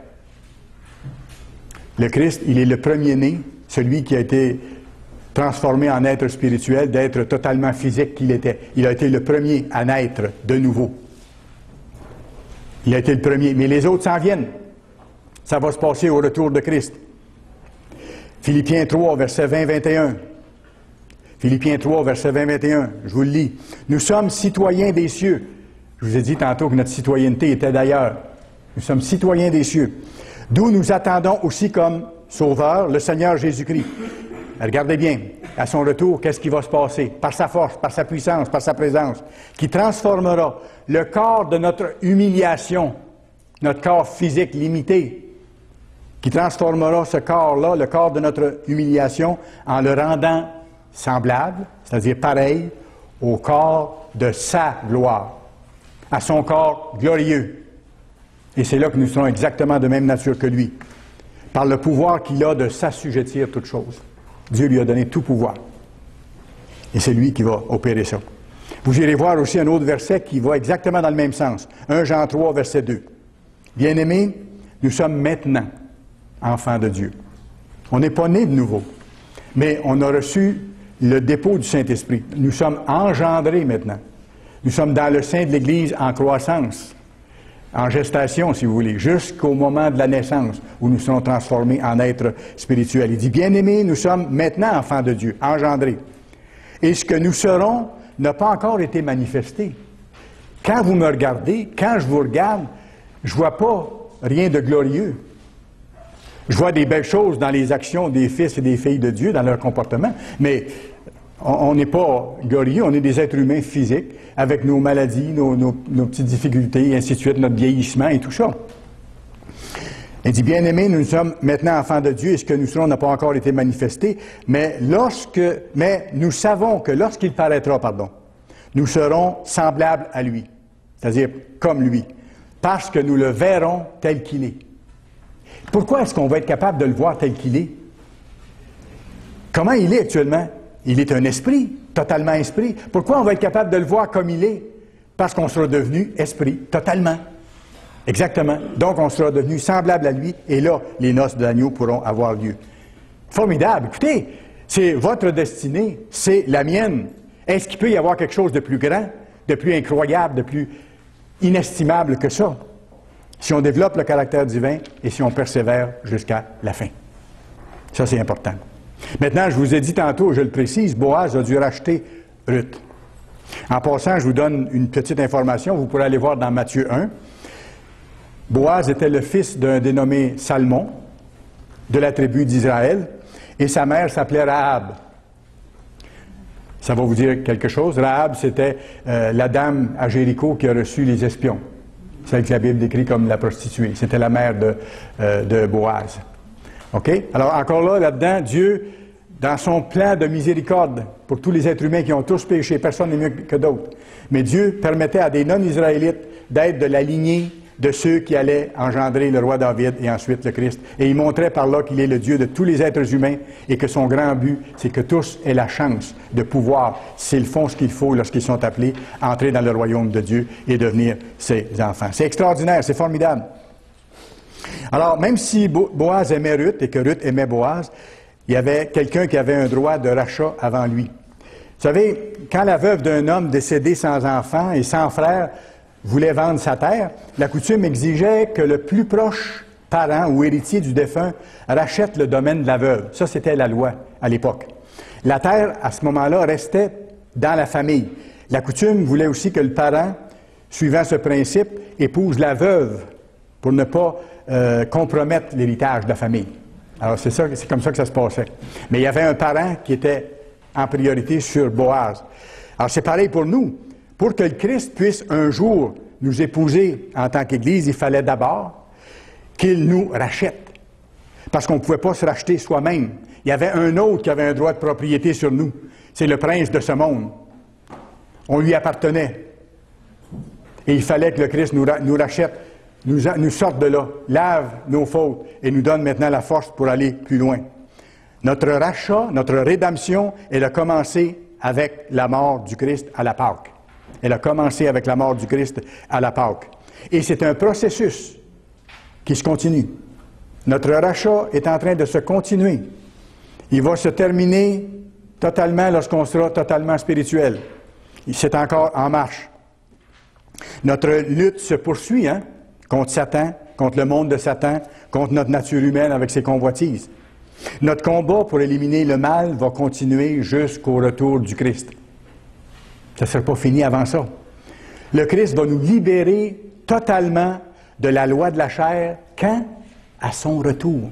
Le Christ, il est le premier-né, celui qui a été transformé en être spirituel, d'être totalement physique qu'il était. Il a été le premier à naître de nouveau. Il a été le premier, mais les autres s'en viennent. Ça va se passer au retour de Christ. Philippiens 3, verset 20-21. Philippiens 3, verset 20-21, je vous le lis. Nous sommes citoyens des cieux. Je vous ai dit tantôt que notre citoyenneté était d'ailleurs. Nous sommes citoyens des cieux. D'où nous attendons aussi comme Sauveur le Seigneur Jésus-Christ. Regardez bien, à son retour, qu'est-ce qui va se passer? Par sa force, par sa puissance, par sa présence, qui transformera le corps de notre humiliation, notre corps physique limité, qui transformera ce corps-là, le corps de notre humiliation, en le rendant semblable, c'est-à-dire pareil, au corps de sa gloire, à son corps glorieux. Et c'est là que nous serons exactement de même nature que lui, par le pouvoir qu'il a de s'assujettir toutes choses. Dieu lui a donné tout pouvoir. Et c'est lui qui va opérer ça. Vous irez voir aussi un autre verset qui va exactement dans le même sens. 1 Jean 3, verset 2. Bien-aimés, nous sommes maintenant enfants de Dieu. On n'est pas nés de nouveau, mais on a reçu le dépôt du Saint-Esprit. Nous sommes engendrés maintenant. Nous sommes dans le sein de l'Église en croissance, en gestation, si vous voulez, jusqu'au moment de la naissance, où nous serons transformés en êtres spirituels. Il dit, bien-aimés, nous sommes maintenant enfants de Dieu, engendrés. Et ce que nous serons n'a pas encore été manifesté. Quand vous me regardez, quand je vous regarde, je ne vois pas rien de glorieux. Je vois des belles choses dans les actions des fils et des filles de Dieu, dans leur comportement, mais on n'est pas glorieux, on est des êtres humains physiques, avec nos maladies, nos petites difficultés, et ainsi de suite, notre vieillissement et tout ça. Il dit, bien-aimés, nous sommes maintenant enfants de Dieu, et ce que nous serons n'a pas encore été manifesté, mais nous savons que lorsqu'il paraîtra, nous serons semblables à lui, c'est-à-dire comme lui, parce que nous le verrons tel qu'il est. Pourquoi est-ce qu'on va être capable de le voir tel qu'il est? Comment il est actuellement? Il est un esprit, totalement esprit. Pourquoi on va être capable de le voir comme il est? Parce qu'on sera devenu esprit, totalement. Exactement. Donc, on sera devenu semblable à lui, et là, les noces de l'agneau pourront avoir lieu. Formidable. Écoutez, c'est votre destinée, c'est la mienne. Est-ce qu'il peut y avoir quelque chose de plus grand, de plus incroyable, de plus inestimable que ça? Si on développe le caractère divin et si on persévère jusqu'à la fin. Ça, c'est important. Maintenant, je vous ai dit tantôt, je le précise, Boaz a dû racheter Ruth. En passant, je vous donne une petite information, vous pourrez aller voir dans Matthieu 1. Boaz était le fils d'un dénommé Salmon, de la tribu d'Israël, et sa mère s'appelait Rahab. Ça va vous dire quelque chose? Rahab, c'était la dame à Jéricho qui a reçu les espions. Celle que la Bible décrit comme la prostituée. C'était la mère de Boaz. OK? Alors, encore là-dedans, Dieu, dans son plan de miséricorde pour tous les êtres humains qui ont tous péché, personne n'est mieux que d'autres, mais Dieu permettait à des non-Israélites d'être de la lignée de ceux qui allaient engendrer le roi David et ensuite le Christ. Et il montrait par là qu'il est le Dieu de tous les êtres humains et que son grand but, c'est que tous aient la chance de pouvoir, s'ils font ce qu'il faut lorsqu'ils sont appelés, entrer dans le royaume de Dieu et devenir ses enfants. C'est extraordinaire, c'est formidable. Alors, même si Boaz aimait Ruth et que Ruth aimait Boaz, il y avait quelqu'un qui avait un droit de rachat avant lui. Vous savez, quand la veuve d'un homme décédé sans enfant et sans frère voulait vendre sa terre, la coutume exigeait que le plus proche parent ou héritier du défunt rachète le domaine de la veuve. Ça, c'était la loi à l'époque. La terre, à ce moment-là, restait dans la famille. La coutume voulait aussi que le parent, suivant ce principe, épouse la veuve pour ne pas compromettre l'héritage de la famille. Alors, c'est comme ça que ça se passait. Mais il y avait un parent qui était en priorité sur Boaz. Alors, c'est pareil pour nous. Pour que le Christ puisse un jour nous épouser en tant qu'Église, il fallait d'abord qu'il nous rachète. Parce qu'on ne pouvait pas se racheter soi-même. Il y avait un autre qui avait un droit de propriété sur nous. C'est le prince de ce monde. On lui appartenait. Et il fallait que le Christ nous rachète, nous sorte de là, lave nos fautes et nous donne maintenant la force pour aller plus loin. Notre rachat, notre rédemption, elle a commencé avec la mort du Christ à la Pâque. Elle a commencé avec la mort du Christ à la Pâque. Et c'est un processus qui se continue. Notre rachat est en train de se continuer. Il va se terminer totalement lorsqu'on sera totalement spirituel. C'est encore en marche. Notre lutte se poursuit, contre Satan, contre le monde de Satan, contre notre nature humaine avec ses convoitises. Notre combat pour éliminer le mal va continuer jusqu'au retour du Christ. Ça ne sera pas fini avant ça. Le Christ va nous libérer totalement de la loi de la chair quand? À son retour.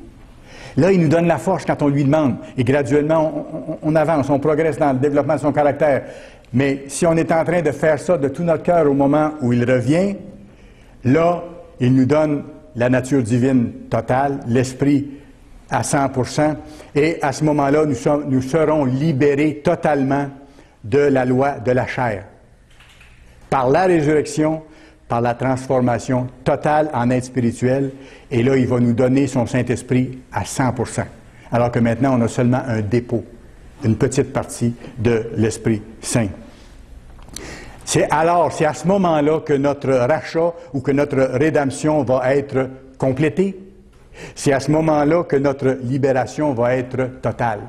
Là, il nous donne la force quand on lui demande. Et graduellement, on avance, on progresse dans le développement de son caractère. Mais si on est en train de faire ça de tout notre cœur au moment où il revient, là, il nous donne la nature divine totale, l'esprit à 100%, et à ce moment-là, nous serons libérés totalement de la loi de la chair. Par la résurrection, par la transformation totale en être spirituel, et là, il va nous donner son Saint-Esprit à 100%. Alors que maintenant, on a seulement un dépôt, une petite partie de l'Esprit Saint. C'est à ce moment-là que notre rachat ou que notre rédemption va être complétée. C'est à ce moment-là que notre libération va être totale.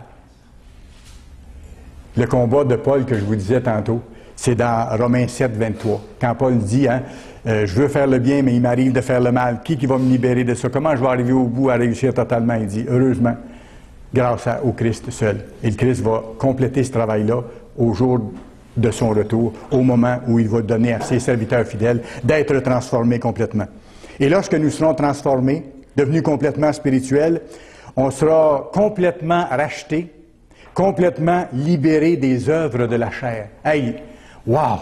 Le combat de Paul que je vous disais tantôt, c'est dans Romains 7, 23. Quand Paul dit, je veux faire le bien, mais il m'arrive de faire le mal. Qui va me libérer de ça? Comment je vais arriver au bout à réussir totalement? Il dit, heureusement, grâce au Christ seul. Et le Christ va compléter ce travail-là au jour de son retour, au moment où il va donner à ses serviteurs fidèles d'être transformés complètement. Et lorsque nous serons transformés, devenus complètement spirituels, on sera complètement rachetés, complètement libérés des œuvres de la chair. Hey, wow!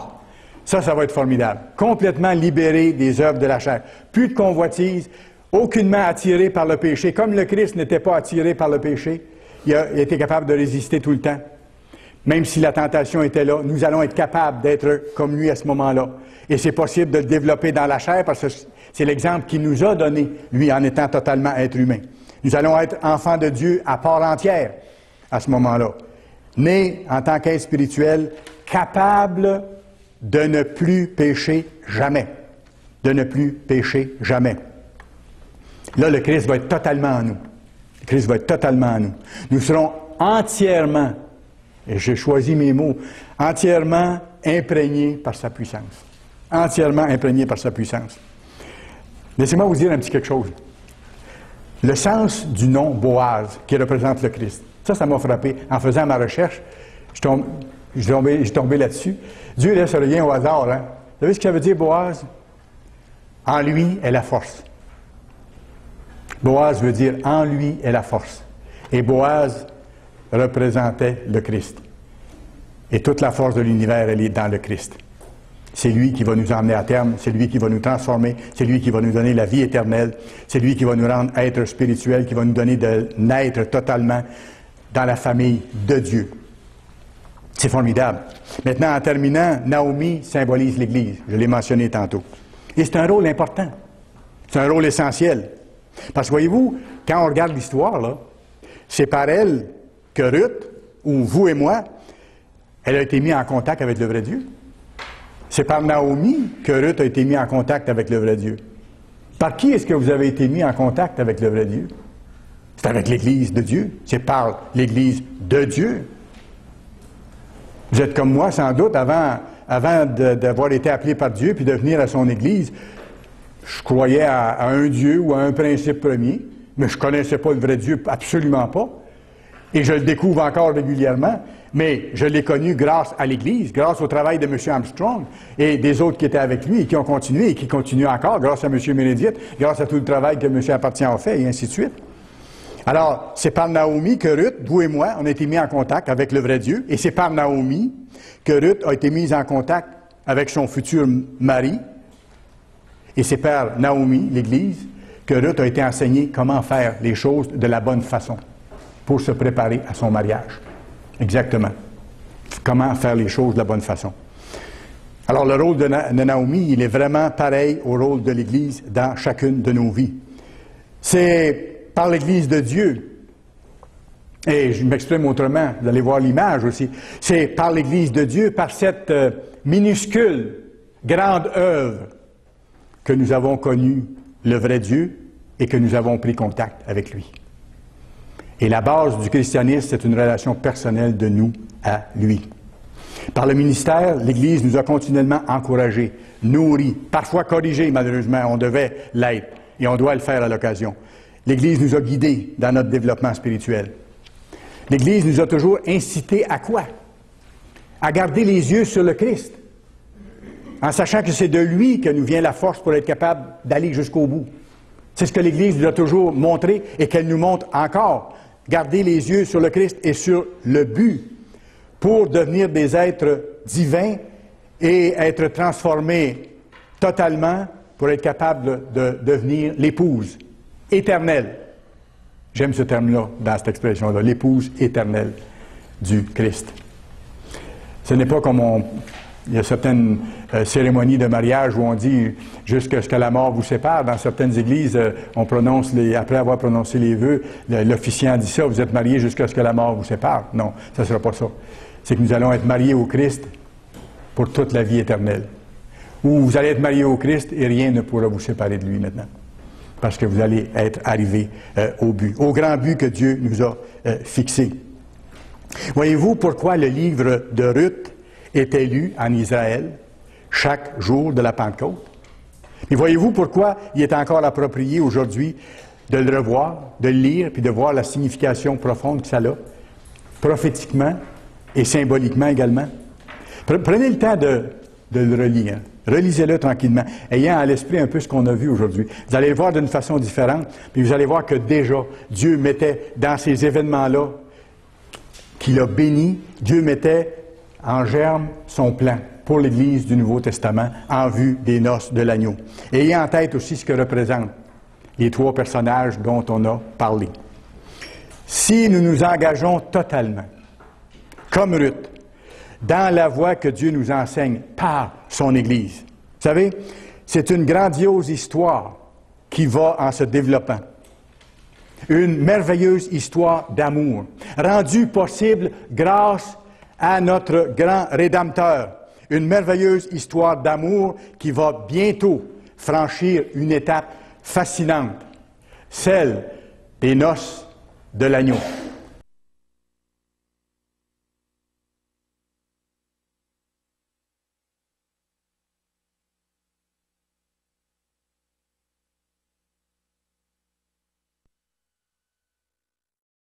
Ça va être formidable. Complètement libérés des œuvres de la chair. Plus de convoitise, aucunement attiré par le péché. Comme le Christ n'était pas attiré par le péché, il a été capable de résister tout le temps. Même si la tentation était là, nous allons être capables d'être comme lui à ce moment-là. Et c'est possible de le développer dans la chair parce que c'est l'exemple qu'il nous a donné, lui, en étant totalement être humain. Nous allons être enfants de Dieu à part entière à ce moment-là. Nés en tant qu'être spirituel, capables de ne plus pécher jamais. De ne plus pécher jamais. Là, le Christ va être totalement en nous. Le Christ va être totalement en nous. Nous serons entièrement, et j'ai choisi mes mots, entièrement imprégnés par sa puissance. Entièrement imprégnés par sa puissance. Laissez-moi vous dire un petit quelque chose. Le sens du nom Boaz, qui représente le Christ, ça m'a frappé. En faisant ma recherche, je suis tombé là-dessus. Dieu laisse rien au hasard. Vous savez ce que ça veut dire, Boaz? En lui est la force. Boaz veut dire en lui est la force. Et Boaz représentait le Christ. Et toute la force de l'univers, elle est dans le Christ. C'est lui qui va nous emmener à terme, c'est lui qui va nous transformer, c'est lui qui va nous donner la vie éternelle, c'est lui qui va nous rendre êtres spirituels, qui va nous donner de naître totalement dans la famille de Dieu. C'est formidable. Maintenant, en terminant, Naomi symbolise l'Église. Je l'ai mentionné tantôt. Et c'est un rôle important. C'est un rôle essentiel. Parce que voyez-vous, quand on regarde l'histoire, là, c'est par elle que Ruth, ou vous et moi, elle a été mise en contact avec le vrai Dieu. C'est par Naomi que Ruth a été mise en contact avec le vrai Dieu. Par qui est-ce que vous avez été mis en contact avec le vrai Dieu? C'est avec l'Église de Dieu. C'est par l'Église de Dieu. Vous êtes comme moi, sans doute, avant avant d'avoir été appelé par Dieu puis de venir à son Église, je croyais à un Dieu ou à un principe premier, mais je ne connaissais pas le vrai Dieu, absolument pas. Et je le découvre encore régulièrement, mais je l'ai connu grâce à l'Église, grâce au travail de M. Armstrong et des autres qui étaient avec lui et qui ont continué et qui continuent encore, grâce à M. Meredith, grâce à tout le travail que M. Appartient a fait, et ainsi de suite. Alors, c'est par Naomi que Ruth, vous et moi, on a été mis en contact avec le vrai Dieu, et c'est par Naomi que Ruth a été mise en contact avec son futur mari, et c'est par Naomi, l'Église, que Ruth a été enseignée comment faire les choses de la bonne façon pour se préparer à son mariage. Exactement. Comment faire les choses de la bonne façon. Alors, le rôle de Naomi, il est vraiment pareil au rôle de l'Église dans chacune de nos vies. C'est par l'Église de Dieu, et je m'exprime autrement, vous allez voir l'image aussi, c'est par l'Église de Dieu, par cette minuscule, grande œuvre, que nous avons connu le vrai Dieu et que nous avons pris contact avec lui. Et la base du christianisme, c'est une relation personnelle de nous à lui. Par le ministère, l'Église nous a continuellement encouragés, nourris, parfois corrigés, malheureusement, on devait l'être, et on doit le faire à l'occasion. L'Église nous a guidés dans notre développement spirituel. L'Église nous a toujours incités à quoi? À garder les yeux sur le Christ, en sachant que c'est de lui que nous vient la force pour être capable d'aller jusqu'au bout. C'est ce que l'Église nous a toujours montré et qu'elle nous montre encore. Garder les yeux sur le Christ et sur le but pour devenir des êtres divins et être transformés totalement pour être capable de devenir l'épouse éternelle. J'aime ce terme-là dans cette expression-là, l'épouse éternelle du Christ. Ce n'est pas comme il y a certaines cérémonies de mariage où on dit « jusqu'à ce que la mort vous sépare ». Dans certaines églises, on prononce après avoir prononcé les vœux, l'officiant dit ça, « vous êtes mariés jusqu'à ce que la mort vous sépare ». Non, ça ne sera pas ça. C'est que nous allons être mariés au Christ pour toute la vie éternelle. Ou vous allez être mariés au Christ et rien ne pourra vous séparer de lui maintenant. Parce que vous allez être arrivés au but, au grand but que Dieu nous a fixé. Voyez-vous pourquoi le livre de Ruth était lu en Israël chaque jour de la Pentecôte? Et voyez-vous pourquoi il est encore approprié aujourd'hui de le revoir, de le lire, puis de voir la signification profonde que ça a, prophétiquement et symboliquement également? Prenez le temps de le relire. Relisez-le tranquillement, ayant à l'esprit un peu ce qu'on a vu aujourd'hui. Vous allez le voir d'une façon différente, puis vous allez voir que déjà, Dieu mettait dans ces événements-là qu'il a bénis, Dieu mettait en germe son plan pour l'Église du Nouveau Testament en vue des noces de l'agneau. Ayez en tête aussi ce que représentent les trois personnages dont on a parlé. Si nous nous engageons totalement, comme Ruth, dans la voie que Dieu nous enseigne par son Église. Vous savez, c'est une grandiose histoire qui va en se développant. Une merveilleuse histoire d'amour, rendue possible grâce à notre grand Rédempteur. Une merveilleuse histoire d'amour qui va bientôt franchir une étape fascinante, celle des noces de l'agneau.